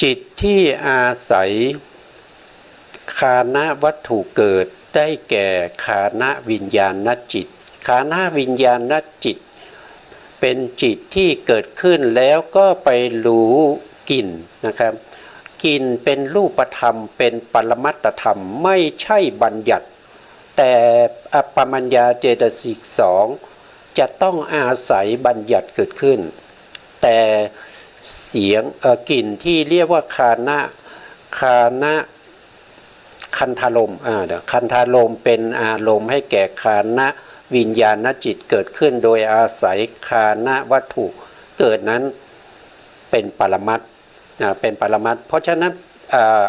จิตที่อาศัยฆานะวัตถุเกิดได้แก่ฆานะวิญญาณจิตฆานะวิญญาณจิตเป็นจิตที่เกิดขึ้นแล้วก็ไปรู้กลิ่นนะครับกลิ่นเป็นรูปธรรมเป็นปรมัตถธรรมไม่ใช่บัญญัติแต่อัปปมัญญาเจตสิกสองจะต้องอาศัยบัญญัติเกิดขึ้นแต่เสียงกลิ่นที่เรียกว่าฆานะคันธารมณ์คันธารมณ์เป็นอารมณ์ให้แก่ฆานะวิญญาณจิตเกิดขึ้นโดยอาศัยฆานะวัตถุเกิดนั้นเป็นปรมัตถ์เป็นปรมัตถ์เพราะฉะนั้น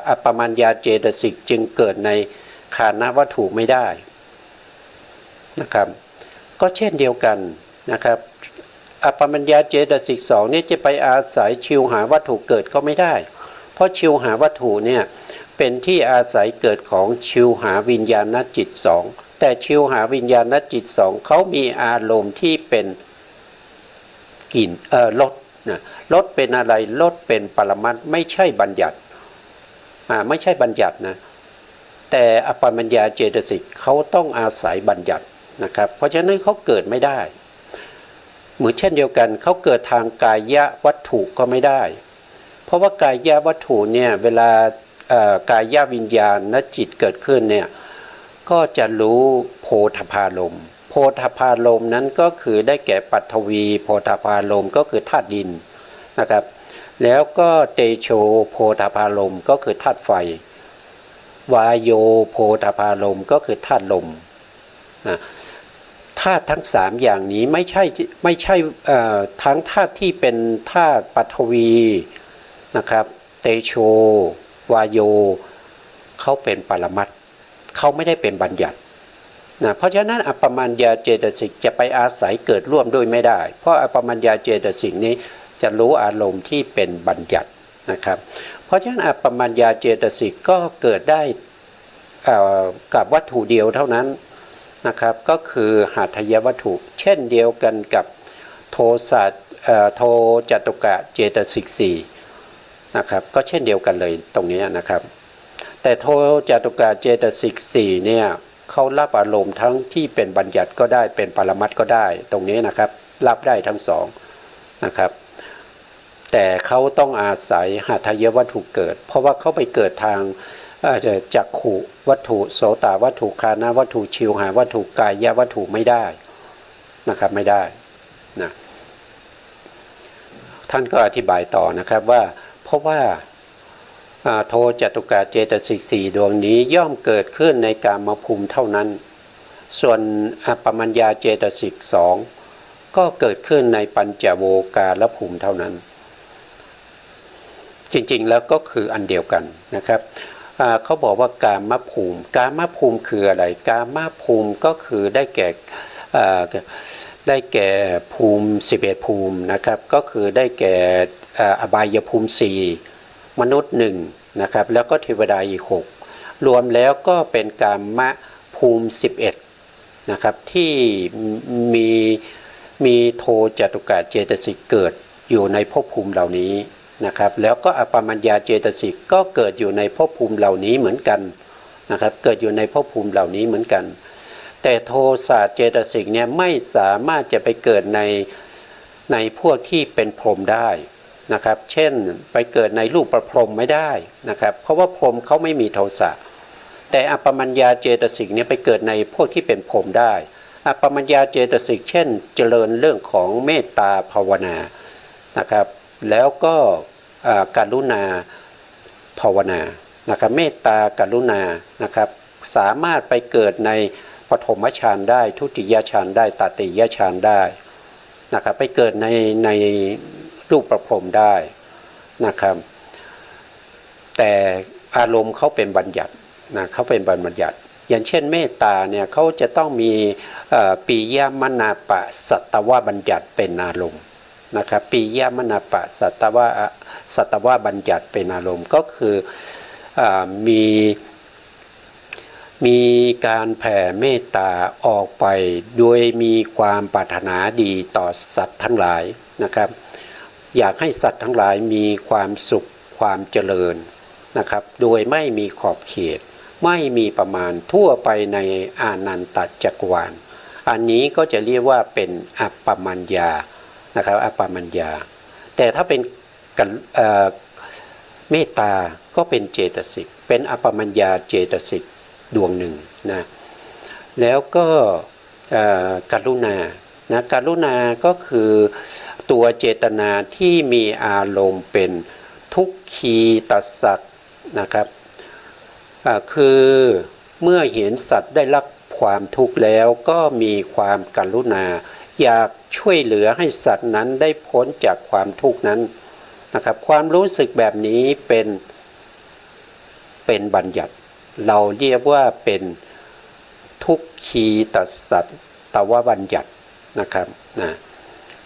อัปปมัญญาเจตสิกจึงเกิดในฆานะวัตถุไม่ได้นะครับก็เช่นเดียวกันนะครับอัปปมัญญาเจตสิกสองนี่จะไปอาศัยชิวหาวัตถุเกิดก็ไม่ได้เพราะชิวหาวัตถุเนี่ยเป็นที่อาศัยเกิดของชิวหาวิญญาณจิตสองแต่ชิวหาวิญญาณจิตสองเขามีอารมณ์ที่เป็นกลิ่นรสนะรสเป็นอะไรรสเป็นปรมัตถ์ไม่ใช่บัญญัติไม่ใช่บัญญัตินะแต่อัปปมัญญาเจตสิกเขาต้องอาศัยบัญญัตินะครับเพราะฉะนั้นเขาเกิดไม่ได้เหมือนเช่นเดียวกันเขาเกิดทางกายวัตถุก็ไม่ได้เพราะว่ากายวัตถุเนี่ยเวลากายวิญญาณจิตเกิดขึ้นเนี่ยก็จะรู้โพธพารมณ์โพธพารมณ์นั้นก็คือได้แก่ปัทวีโพธพารมณ์ก็คือธาตุดินนะครับแล้วก็เตโชโพธพารมณ์ก็คือธาตุไฟวายโยโพธพารมณ์ก็คือธาตุลมธาตุทั้งสามอย่างนี้ไม่ใช่ทั้งธาตุที่เป็นธาตุปัทวีนะครับเตโชวายโยเขาเป็นปรมัตถ์เขาไม่ได้เป็นบัญญัตินะเพราะฉะนั้นอัปปมัญญาเจตสิกจะไปอาศัยเกิดร่วมด้วยไม่ได้เพราะอัปปมัญญาเจตสิกนี้จะรู้อารมณ์ที่เป็นบัญญัตินะครับเพราะฉะนั้นอัปปมัญญาเจตสิกก็เกิดได้กับวัตถุเดียวเท่านั้นนะครับก็คือหาทายวัตถุเช่นเดียวกันกับโทจตุกะเจตสิกสี่นะครับก็เช่นเดียวกันเลยตรงนี้นะครับแต่โทจตุกะเจตสิกสี่เนี่ยเขารับอารมณ์ทั้งที่เป็นบัญญัติก็ได้เป็นปรมัตถ์ก็ได้ตรงนี้นะครับรับได้ทั้งสองนะครับแต่เขาต้องอาศัยหาทายวัตถุเกิดเพราะว่าเขาไปเกิดทางจักขุวัตถุโสตวัตถุฆานะวัตถุชิวหาวัตถุกายวัตถุไม่ได้นะครับไม่ได้นะท่านก็อธิบายต่อนะครับว่าเพราะว่าโทจตุกะเจตสิกสี่ดวงนี้ย่อมเกิดขึ้นในกามภูมิเท่านั้นส่วนอัปปมัญญาเจตสิกสองก็เกิดขึ้นในปัญจโวการภูมิเท่านั้นจริงๆแล้วก็คืออันเดียวกันนะครับเขาบอกว่ากามภูมิคืออะไรกามภูมิก็คือได้แก่ภูมิ11ภูมินะครับก็คือได้แก่อบายภูมิ4มนุษย์1นะครับแล้วก็เทวดาอีก6รวมแล้วก็เป็นกามภูมิ11นะครับที่มีโทจตุกะเจตสิกเกิดอยู่ในภพภูมิเหล่านี้นะครับแล้วก็อัปปมัญญาเจตสิกก็เกิดอยู่ในภพภูมิเหล่านี้เหมือนกันนะครับเกิดอยู่ในภพภูมิเหล่านี้เหมือนกันแต่โทสะเจตสิกเนี่ยไม่สามารถจะไปเกิดในพวกที่เป็นพรหมได้นะครับเช่นไปเกิดในรูปประพรหมไม่ได้นะครับเพราะว่าพรหมเขาไม่มีโทสะแต่อัปปมัญญาเจตสิกเนี่ยไปเกิดในพวกที่เป็นพรหมได้อัปปมัญญาเจตสิกเช่นเจริญเรื่องของเมตตาภาวนานะครับแล้วก็กรุณาภาวนานะครับเมตตากรุณานะครับสามารถไปเกิดในปฐมฌานได้ทุติยฌานได้ตติยฌานได้นะครับไปเกิดในรูปประพรหมได้นะครับแต่อารมณ์เขาเป็นบัญญัตินะเขาเป็นบัญญัติอย่างเช่นเมตตาเนี่ยเขาจะต้องมีปิยมนาปะสัตตวบัญญัติเป็นอารมณ์ นะครับปียมนาปะสัตวะบัญญัติเป็นอารมณ์ก็คือมีการแผ่เมตตาออกไปโดยมีความปรารถนาดีต่อสัตว์ทั้งหลายนะครับอยากให้สัตว์ทั้งหลายมีความสุขความเจริญนะครับโดยไม่มีขอบเขตไม่มีประมาณทั่วไปในอานันตจักรวาลอันนี้ก็จะเรียกว่าเป็นอัปปมัญญานะครับอัปปมัญญาแต่ถ้าเป็นเมตตาก็เป็นเจตสิกเป็นอัปปมัญญาเจตสิกดวงหนึ่งนะแล้วก็กรุณานะกรุณาก็คือตัวเจตนาที่มีอารมณ์เป็นทุกขีตสัตว์นะครับคือเมื่อเห็นสัตว์ได้รับความทุกข์แล้วก็มีความกรุณาอยากช่วยเหลือให้สัตว์นั้นได้พ้นจากความทุกข์นั้นนะครับความรู้สึกแบบนี้เป็นบัญญัติเราเรียกว่าเป็นทุกขีตสัตตวบัญญัตินะครับนะ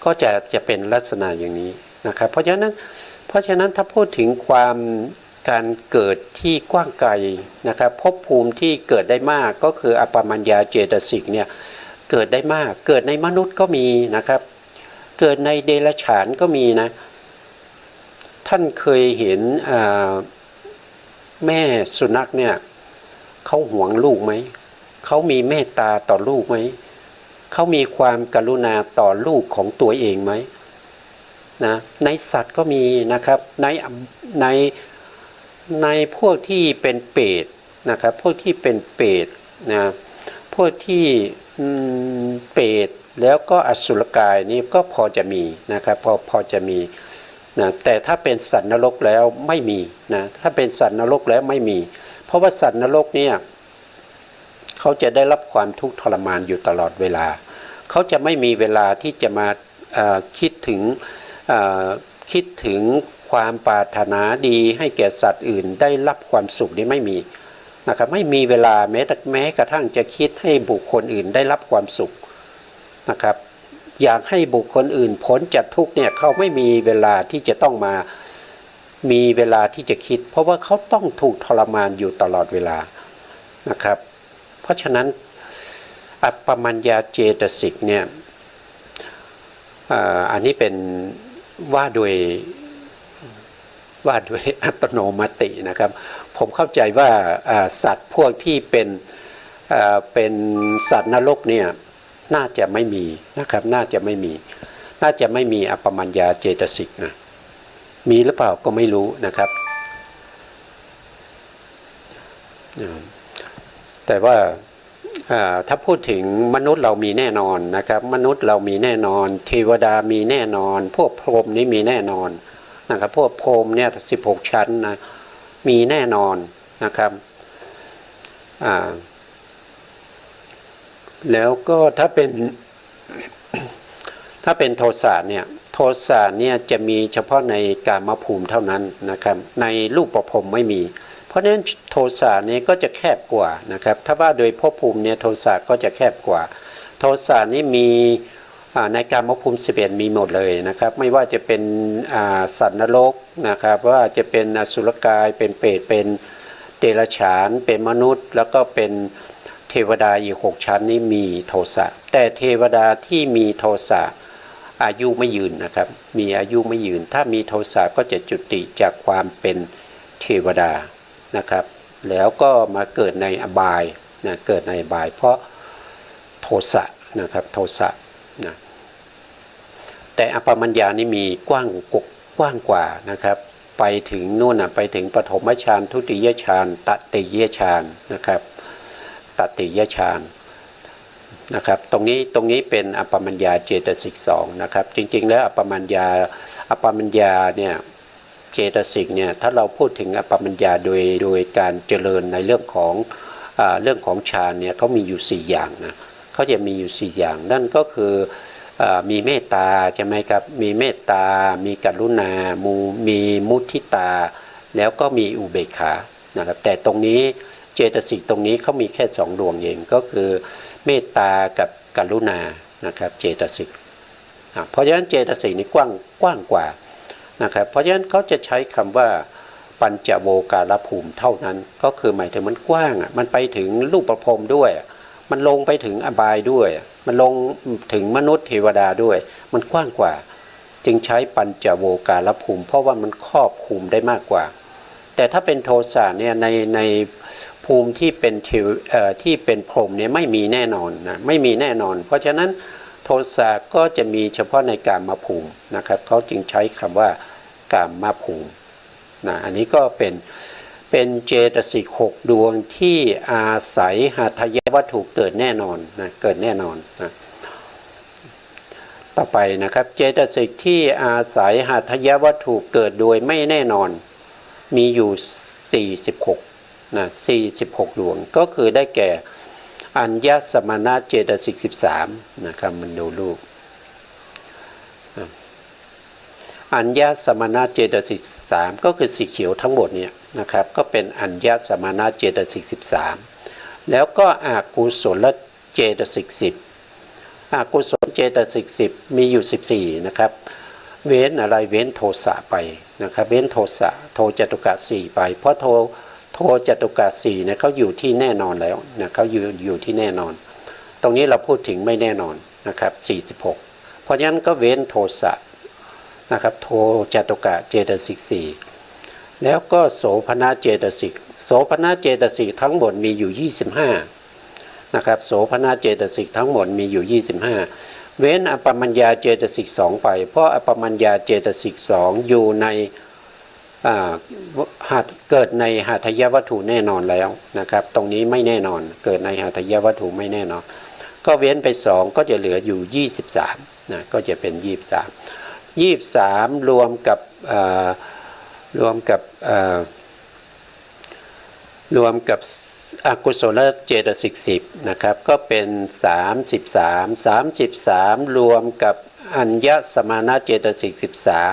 ก็จะเป็นลักษณะอย่างนี้นะครับเพราะฉะนั้นถ้าพูดถึงความการเกิดที่กว้างไกลนะครับภพภูมิที่เกิดได้มากก็คืออัปปมัญญาเจตสิกเนี่ยเกิดได้มากเกิดในมนุษย์ก็มีนะครับเกิดในเดรัจฉานก็มีนะท่านเคยเห็นแม่สุนัขเนี่ยเขาหวงลูกไหมเขามีเมตตาต่อลูกไหมเขามีความกรุณาต่อลูกของตัวเองไหมนะในสัตว์ก็มีนะครับในพวกที่เป็นเปรตนะครับพวกที่เป็นเปรตนะพวกที่เปรตแล้วก็อสุรกายนี่ก็พอจะมีนะครับพอจะมีนะแต่ถ้าเป็นสัตว์นรกแล้วไม่มีนะถ้าเป็นสัตว์นรกแล้วไม่มีเพราะว่าสัตว์นรกเนี่ยเขาจะได้รับความทุกข์ทรมานอยู่ตลอดเวลาเขาจะไม่มีเวลาที่จะมาคิดถึงความปรารถนาดีให้แก่สัตว์อื่นได้รับความสุขนี่ไม่มีนะครับไม่มีเวลาแม้กระทั่งจะคิดให้บุคคลอื่นได้รับความสุขนะครับอยากให้บุคคลอื่นพ้นจากทุกข์เนี่ยเขาไม่มีเวลาที่จะต้องมามีเวลาที่จะคิดเพราะว่าเขาต้องถูกทรมานอยู่ตลอดเวลานะครับเพราะฉะนั้นอัปปมัญญาเจตสิกเนี่ยอันนี้เป็นว่าโดยอัตโนมัตินะครับผมเข้าใจว่าสัตว์พวกที่เป็นสัตว์นรกเนี่ยน่าจะไม่มีนะครับน่าจะไม่มีอัปปมัญญาเจตสิกนะมีหรือเปล่าก็ไม่รู้นะครับแต่ว่าถ้าพูดถึงมนุษย์เรามีแน่นอนนะครับมนุษย์เรามีแน่นอนเทวดามีแน่นอนพวกพรหมนี่มีแน่นอนนะครับพวกพรหมเนี่ย16ชั้นนะมีแน่นอนนะครับแล้วก็ถ้าเป็นโทสะเนี่ยจะมีเฉพาะในกามภูมิเท่านั้นนะครับในรูปประพรมไม่มีเพราะฉะนั้นโทสะนี้ก็จะแคบกว่านะครับถ้าว่าโดยภพภูมิเนี่ยโทสะก็จะแคบกว่าโทสะนี้มีในกามภูมิ11มีหมดเลยนะครับไม่ว่าจะเป็นสัตว์นรกนะครับว่าจะเป็นอสุรกายเป็นเปรตเป็นเดรัจฉานเป็นมนุษย์แล้วก็เป็นเทวดาอีก6ชั้นนี้มีโทสะแต่เทวดาที่มีโทสะอายุไม่ยืนนะครับมีอายุไม่ยืนถ้ามีโทสะก็จะจุติจากความเป็นเทวดานะครับแล้วก็มาเกิดในอบายนะเกิดในอบายเพราะโทสะนะครับโทสะนะแต่อัปปมัญญานี่มีกว้างกว่านะครับไปถึงนู่นไปถึงปฐมฌานทุติยฌานตติยฌานนะครับตติยฌานนะครับตรงนี้เป็นอัปปมัญญาเจตสิก2นะครับจริงๆแล้วอัปปมัญญาเนี่ยเจตสิกเนี่ยถ้าเราพูดถึงอัปปมัญญาโดยการเจริญในเรื่องของฌานเนี่ยเขามีอยู่4อย่างนะเขาจะมีอยู่4อย่างนั่นก็คือมีเมตตาใช่ไหมครับมีเมตตามีกรุณามีมุทิตาแล้วก็มีอุเบกขานะครับแต่ตรงนี้เจตสิกตรงนี้เขามีแค่2ดวงเองก็คือเมตตากับกรุณานะครับเจตสิก เพราะฉะนั้นเจตสิกนี่กว้างกว่านะครับเพราะฉะนั้นเขาจะใช้คำว่าปัญจโวการภูมิเท่านั้นก็คือหมายถึงมันกว้างมันไปถึงรูปประพรหมด้วยมันลงไปถึงอบายด้วยมันลงถึงมนุษย์เทวดาด้วยมันกว้างกว่าจึงใช้ปัญจโวการภูมิเพราะว่ามันครอบคลุมได้มากกว่าแต่ถ้าเป็นโทสะเนี่ยในภูมิที่เป็นที่เป็นพรหมเนี่ยไม่มีแน่นอนนะไม่มีแน่นอนเพราะฉะนั้นโทสะก็จะมีเฉพาะในกามภูมินะครับเขาจึงใช้คำว่ากามภูมินะอันนี้ก็เป็นเจตสิก6ดวงที่อาศัยหทัยวัตถุเกิดแน่นอนนะเกิดแน่นอนนะต่อไปนะครับเจตสิกที่อาศัยหทัยวัตถุเกิดโดยไม่แน่นอนมีอยู่46นะ46ดวงก็คือได้แก่อัญญสมณะเจตสิก13นะครับมันดูรูปอัญญสมณะเจตสิก3ก็คือสีเขียวทั้งหมดเนี่ยนะครับก็เป็นอัญญสมณะเจตสิก13แล้วก็อกุศลเจตสิก10อกุศลเจตสิก10มีอยู่14นะครับเว้นอะไรเว้นโทสะไปนะครับเว้นโทสะโทจตุกะ4ไปเพราะโทจตุกะ4เนี่ยเขาอยู่ที่แน่นอนแล้วนะเขาอยู่ที่แน่นอนตรงนี้เราพูดถึงไม่แน่นอนนะครับ46เพราะฉะนั้นก็เว้นโทสะนะครับโทจตุกะเจตสิก4แล้วก็โสภณเจตสิกโสภณเจตสิกทั้งหมดมีอยู่25นะครับโสภณเจตสิกทั้งหมดมีอยู่25เว้นอปมัญญาเจตสิก2ไปเพราะอปมัญญาเจตสิก2อยู่ในเกิดในหทัยวัตถุแน่นอนแล้วนะครับตรงนี้ไม่แน่นอนเกิดในหทัยวัตถุไม่แน่นอนก็เว้นไป2ก็จะเหลืออยู่23นะก็จะเป็น23รวมกับอกุศลเจตสิก10นะครับก็เป็น33รวมกับอัญญสมณะเจตสิก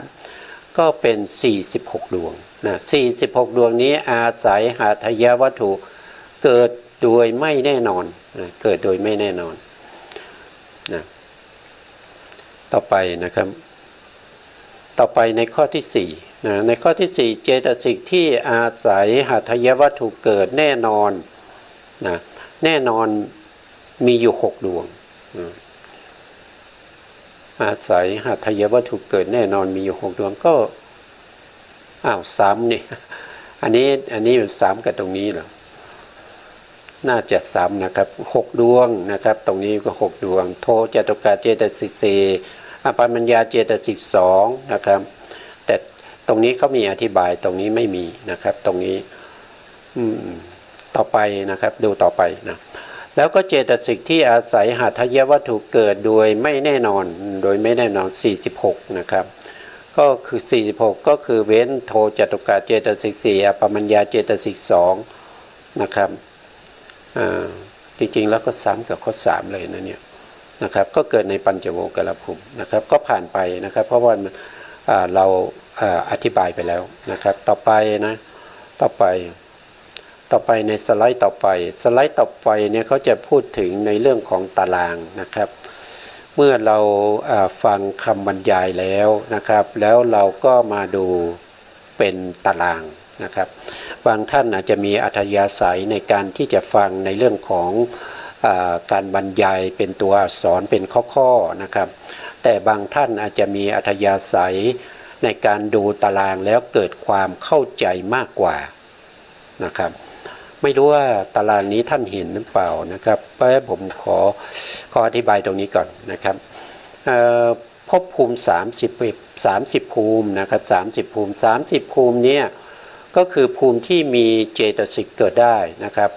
13ก็เป็น46ดวงนะ46ดวงนี้อาศัยหทัยวัตถุเกิดโดยไม่แน่นอนนะเกิดโดยไม่แน่นอนนะต่อไปนะครับต่อไปในข้อที่4นะในข้อที่4เจตสิกที่อาศัยหทัยวัตถุเกิดแน่นอนนะแน่นอนมีอยู่6ดวงอาศัยหทัยวัตถุเกิดแน่นอนมีอยู่6ดวงก็ซ้ำนี่อันนี้ซ้ำกับตรงนี้เหรอน่าจะซ้ำนะครับ6ดวงนะครับตรงนี้ก็6ดวงโทจตุกะเจตสิก4อปมัญญาเจตสิก2นะครับแต่ตรงนี้เขามีอธิบายตรงนี้ไม่มีนะครับตรงนี้ต่อไปนะครับดูต่อไปนะแล้วก็เจตสิกที่อาศัยหทัยวัตถุเกิดโดยไม่แน่นอน46นะครับก็คือ46ก็คือเว้นโทจตุกะเจตสิก4อปมัญญาเจตสิก2นะครับจริงๆแล้วก็ซ้ำกับข้อ3เลยนะเนี่ยนะครับก็เกิดในปัญจโวการภูมินะครับก็ผ่านไปนะครับเพราะว่าเราอธิบายไปแล้วนะครับต่อไปนะต่อไปในสไลด์ต่อไปเนี่ยเขาจะพูดถึงในเรื่องของตารางนะครับเมื่อเราฟังคำบรรยายแล้วนะครับแล้วเราก็มาดูเป็นตารางนะครับบางท่านอาจจะมีอัธยาศัยในการที่จะฟังในเรื่องของการบรรยายเป็นตัวอักษรเป็นข้อๆนะครับแต่บางท่านอาจจะมีอัธยาศัยในการดูตารางแล้วเกิดความเข้าใจมากกว่านะครับไม่รู้ว่าตารางนี้ท่านเห็นหรือเปล่านะครับเพราะผมขออธิบายตรงนี้ก่อนนะครับภพภูมิ30ภูมินะครับ30ภูมิเนี่ยก็คือภูมิที่มีเจตสิกเกิดได้นะครับ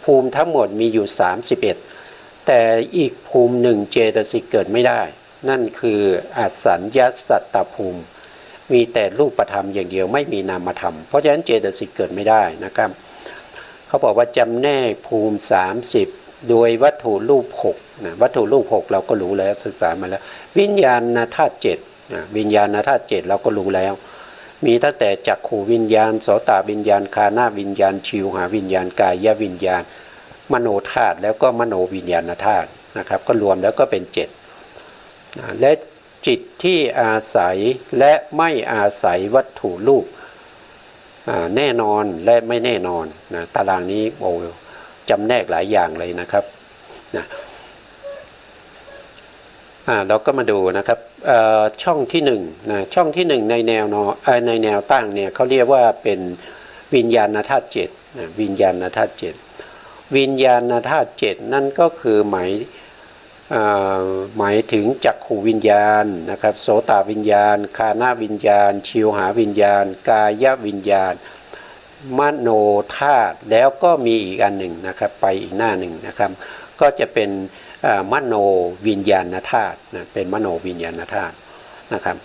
ภูมิทั้งหมดมีอยู่31แต่อีกภูมิหนึ่งเจตสิกเกิดไม่ได้นั่นคืออสัญญสัตตภูมิมีแต่รูปธรรมอย่างเดียวไม่มีนามธรรมเพราะฉะนั้นเจตสิกเกิดไม่ได้นะครับเขาบอกว่าจำแนกภูมิ30โดยวัตถุรูป6นะวัตถุรูป6เราก็รู้แล้วศึกษามาแล้ววิญญาณธาตุ7นะวิญญาณธาตุ7เราก็รู้แล้วมีตั้งแต่จักขูวิญญาณโสตวิญญาณคานาวิญญาณชิวหาวิญญาณกายวิญญาณมโนธาตุแล้วก็มโนวิญญาณธาตุนะครับก็รวมแล้วก็เป็น7นะและ จิตที่อาศัยและไม่อาศัยวัตถุรูปแน่นอนและไม่แน่นอนนะตารางนี้โอ้จำแนกหลายอย่างเลยนะครับนะเราก็มาดูนะครับช่องที่1นะช่องที่1ในแนวตั้งเนี่ยเขาเรียกว่าเป็นวิญญาณธาตุ7นะวิญญาณธาตุ7วิญญาณธาตุ7นั่นก็คือหมายถึงจักขูวิญญาณนะครับโสตวิญญาณคานะวิญญาณชิวหาวิญญาณกายวิญญาณมโนธาตุแล้วก็มีอีกอันหนึ่งนะครับไปอีกหน้าหนึ่งนะครับก็จะเป็นมโนวิญญาณธาตุนะเป็นมโนวิญญาณธาตุนะครับ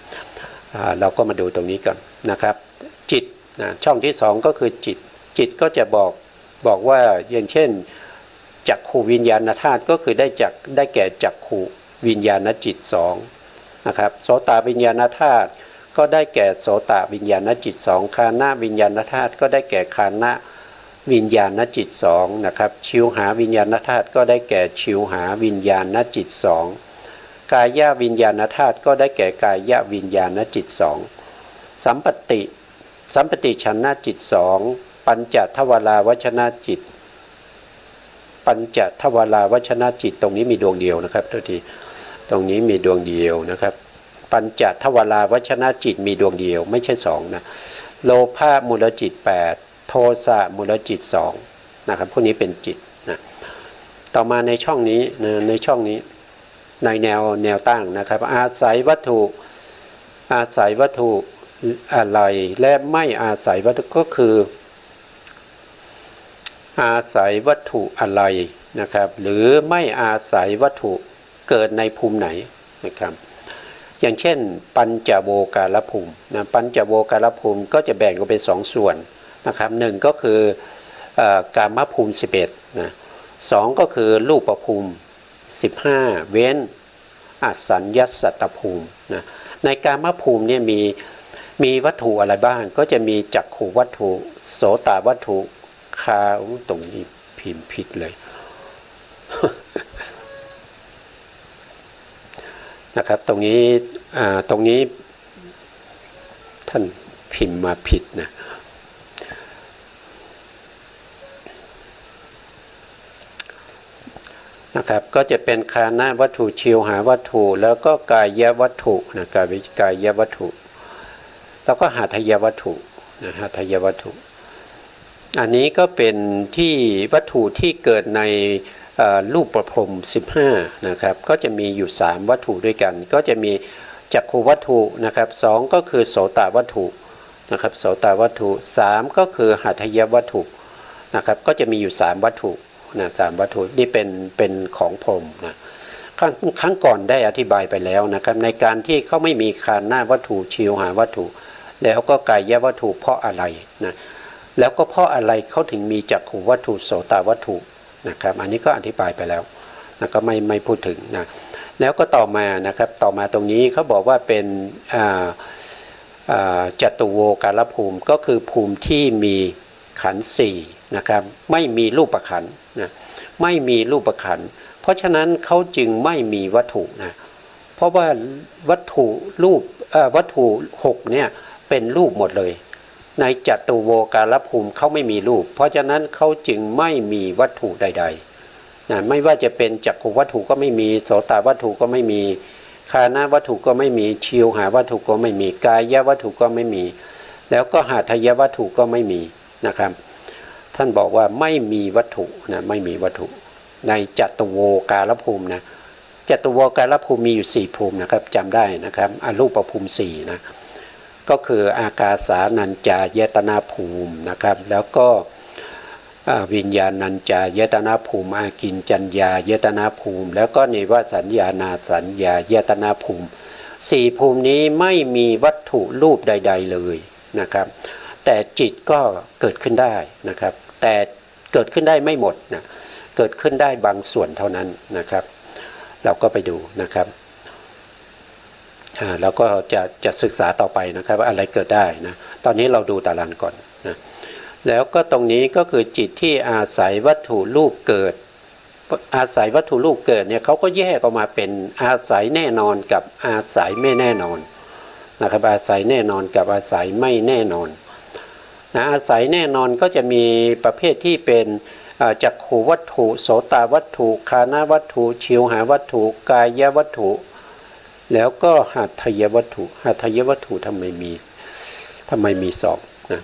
เราก็มาดูตรงนี้ก่อนนะครับจิตนะช่องที่2ก็คือจิตก็จะบอกว่าอย่างเช่นจักขูวิญญาณธาตุก็คือได้แก่จักขูวิญญาณจิต2นะครับโสตวิญญาณธาตุก็ได้แก่โสตวิญญาณจิต2คานะวิญญาณธาตุก็ได้แก่คานะวิญญาณจิต2นะครับชิวหาวิญญาณธาตุก็ได้แก่ชิวหาวิญญาณจิต2กายวิญญาณธาตุก็ได้แก่กายวิญญาณจิต2สัมปติฉันนะจิต2ปัญจทวาราวชนะจิตปัญจทวาราวชนะจิตตรงนี้มีดวงเดียวนะครับทุกทีตรงนี้มีดวงเดียวนะครับปัญจทวาราวชนะจิตมีดวงเดียวไม่ใช่2นะโลภะมูลจิต8โทสะมูลจิต2นะครับพวกนี้เป็นจิตนะต่อมาในช่องนี้นะในช่องนี้ในแนวตั้งนะครับอาศัยวัตถุอะไรและไม่อาศัยวัตถุก็คืออาศัยวัตถุอะไรนะครับหรือไม่อาศัยวัตถุเกิดในภูมิไหนนะครับอย่างเช่นปัญจโวการภูมินะปัญจโวการภูมิก็จะแบ่งออกเป็น2ส่วนนะครับ1ก็คือกามภูมิ11นะ2ก็คือรูปภูมิ15เว้นอสัญญสัตตภูมินะในกามภูมิเนี่ยมีวัตถุอะไรบ้างก็จะมีจักขูวัตถุโสตวัตถุตรงนี้พิมพ์ผิดเลย นะครับตรงนี้ท่านพิมพ์มาผิดนะครับก็จะเป็นคานะวัตถุชิวหาวัตถุแล้วก็กายวัตถุนะกายวัตถุแล้วก็หาทายวัตถุนะหาทายวัตถุอันนี้ก็เป็นที่วัตถุที่เกิดในรูปประพรม15นะครับก็จะมีอยู่3วัตถุด้วยกันก็จะมีจักขูวัตถุนะครับ2ก็คือโสตวัตถุนะครับโสตวัตถุ3ก็คือหาทายวัตถุนะครับก็จะมีอยู่3วัตถุนะ3วัตถุนี่เป็นของพรหมนะครั้งก่อนได้อธิบายไปแล้วนะครับในการที่เขาไม่มีคานหน้าวัตถุชิวหาวัตถุแล้วก็กายวัตถุเพราะอะไรนะแล้วก็เพราะอะไรเขาถึงมีจักขูวัตถุโสตวัตถุนะครับอันนี้ก็อธิบายไปแล้วนะก็ไม่พูดถึงนะแล้วก็ต่อมานะครับต่อมาตรงนี้เขาบอกว่าเป็นจตุโวการภูมิก็คือภูมิที่มีขันธ์4นะครับไม่มีรูปขันธ์นะไม่มีรูปขันธ์เพราะฉะนั้นเขาจึงไม่มีวัตถุนะเพราะว่าวัตถุ6เนี่ยเป็นรูปหมดเลยในจตุโวการภูมิเขาไม่มีรูปเพราะฉะนั้นเขาจึงไม่มีวัตถุใดๆนะไม่ว่าจะเป็นจักขวัตถุก็ไม่มีโสตวัตถุก็ไม่มีคานะวัตถุก็ไม่มีชิวหาวัตถุก็ไม่มีกายวัตถุก็ไม่มีแล้วก็หาทายวัตถุก็ไม่มีนะครับท่านบอกว่าไม่มีวัตถุนะไม่มีวัตถุในจตุโวการภูมินะจตุโวการภูมิมีอยู่4ภูมินะครับจำได้นะครับอรูปภูมิ4นะก็คืออากาสานัญจายตนะภูมินะครับแล้วก็วิญญาณัญจายตนะภูมิอากินจัญญายตนะภูมิแล้วก็เนวสัญญานาสัญญายตนะภูมิ4ภูมินี้ไม่มีวัตถุรูปใดๆเลยนะครับแต่จิตก็เกิดขึ้นได้นะครับแต่เกิดขึ้นได้ไม่หมดนะเกิดขึ้นได้บางส่วนเท่านั้นนะครับเราก็ไปดูนะครับแล้วก็จะศึกษาต่อไปนะครับว่าอะไรเกิดได้นะตอนนี้เราดูตารางก่อนนะแล้วก็ตรงนี้ก็คือจิตที่อาศัยวัตถุรูปเกิด อาศัยวัตถุรูปเกิดเนี่ยเขาก็แยกออกมาเป็นอาศัยแน่นอนกับอาศัยไม่แน่นอนนะครับอาศัยแน่นอนกับอาศัยไม่แน่นอนนะอาศัยแน่นอนก็จะมีประเภทที่เป็นจักขูวัตถุโสตวัตถุคานาวัตถุชิวหาวัตถุกายวัตถุแล้วก็หัตถยวัตถุหัตถยวัตถุทำไมมีสองนะ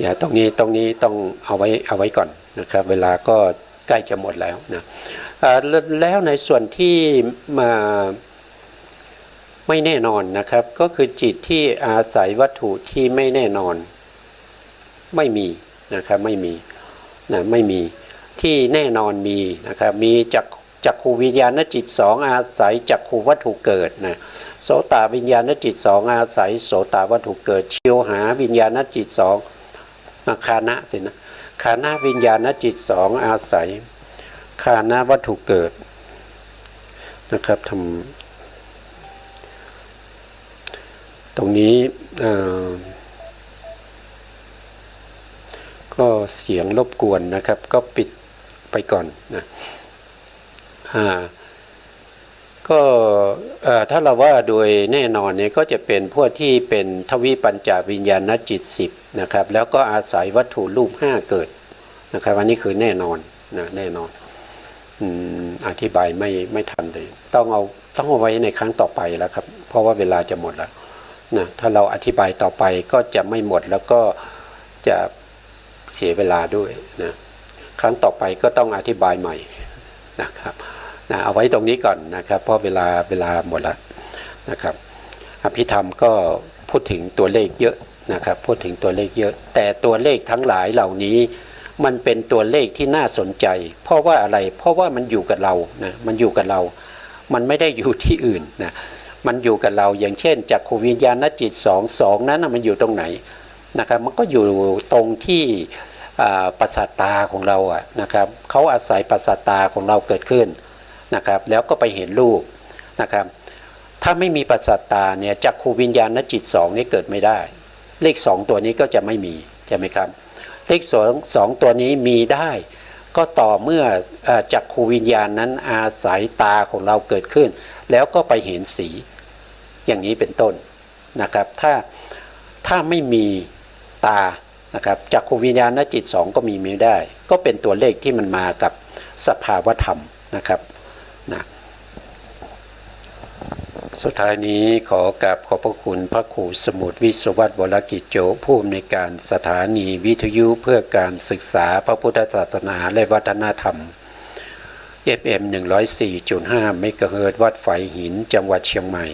อย่าตรงนี้ต้องเอาไว้ก่อนนะครับเวลาก็ใกล้จะหมดแล้วนะแล้วในส่วนที่มาไม่แน่นอนนะครับก็คือจิตที่อาศัยวัตถุที่ไม่แน่นอนไม่มีนะครับไม่มีที่แน่นอนมีนะครับมีจักขูวิญญาณจิตสองอาศัยจักขูวัตถุเกิดนะโสตวิญญาณจิตสองอาศัยโสตวัตถุเกิดชิวหาวิญญาณจิตสองคานะสินะคานะวิญญาณจิตสองอาศัยคานะวัตถุเกิดนะครับตรงนี้ก็เสียงรบกวนนะครับก็ปิดไปก่อนนะก็ถ้าเราว่าโดยแน่นอนเนี่ยก็จะเป็นพวกที่เป็นทวิปัญจวิญญาณจิต10นะครับแล้วก็อาศัยวัตถุรูป5เกิดนะครับอันนี้คือแน่นอนนะแน่นอนอธิบายไม่ทันเลยต้องเอาไว้ในครั้งต่อไปแล้วครับเพราะว่าเวลาจะหมดแล้วนะถ้าเราอธิบายต่อไปก็จะไม่หมดแล้วก็จะเสียเวลาด้วยนะครั้งต่อไปก็ต้องอธิบายใหม่นะครับนะเอาไว้ตรงนี้ก่อนนะครับเพราะเวลาหมดแล้วนะครับอภิธรรมก็พูดถึงตัวเลขเยอะนะครับพูดถึงตัวเลขเยอะแต่ตัวเลขทั้งหลายเหล่านี้มันเป็นตัวเลขที่น่าสนใจเพราะว่าอะไรเพราะว่ามันอยู่กับเรานะมันอยู่กับเรามันไม่ได้อยู่ที่อื่นนะมันอยู่กับเราอย่างเช่นจักขูวิญญาณจิต2นั้นมันอยู่ตรงไหนนะครับมันก็อยู่ตรงที่ประสาทตาของเราอ่ะนะครับเขาอาศัยประสาทตาของเราเกิดขึ้นนะครับแล้วก็ไปเห็นรูปนะครับถ้าไม่มีประสาทตาเนี่ยจักขูวิญญาณจิต2นี่เกิดไม่ได้เลข2ตัวนี้ก็จะไม่มีใช่ไหมครับเลข2ตัวนี้มีได้ก็ต่อเมื่อจักขูวิญญาณนั้นอาศัยตาของเราเกิดขึ้นแล้วก็ไปเห็นสีอย่างนี้เป็นต้นนะครับถ้าไม่มีตานะครับจักขูวิญญาณจิต2ก็มีไม่ได้ก็เป็นตัวเลขที่มันมากับสภาวธรรมนะครับนะสุดท้ายนี้ขอกราบขอบพระคุณพระครูสมุทรวิศวัตรวรกิจโจผู้อำนวยการสถานีวิทยุเพื่อการศึกษาพระพุทธศาสนาและวัฒนธรรม FM 104.5 เมกะเฮิรตซ์วัดไฝหินจังหวัดเชียงใหม่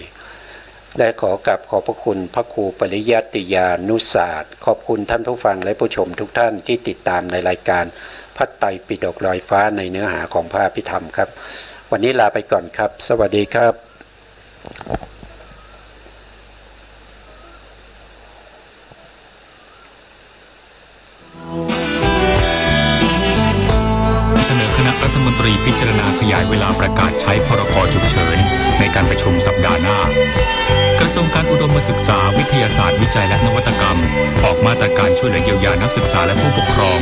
และขอกราบขอบพระคุณพระครูปริยัติยานุศาสตร์ขอบคุณท่านผู้ฟังและผู้ชมทุกท่านที่ติดตามในรายการพระไตรปิฎกลอยฟ้าในเนื้อหาของพระอภิธรรมครับวันนี้ลาไปก่อนครับสวัสดีครับเสนอคณะรัฐมนตรีพิจารณาขยายเวลาประกาศใช้พรก.ฉุกเฉินในการประชุมสัปดาห์หน้ากระทรวงการอุดมศึกษาวิทยาศาสตร์วิจัยและนวัตกรรมออกมาตรการช่วยเหลือเยียวยานักศึกษาและผู้ปกครอง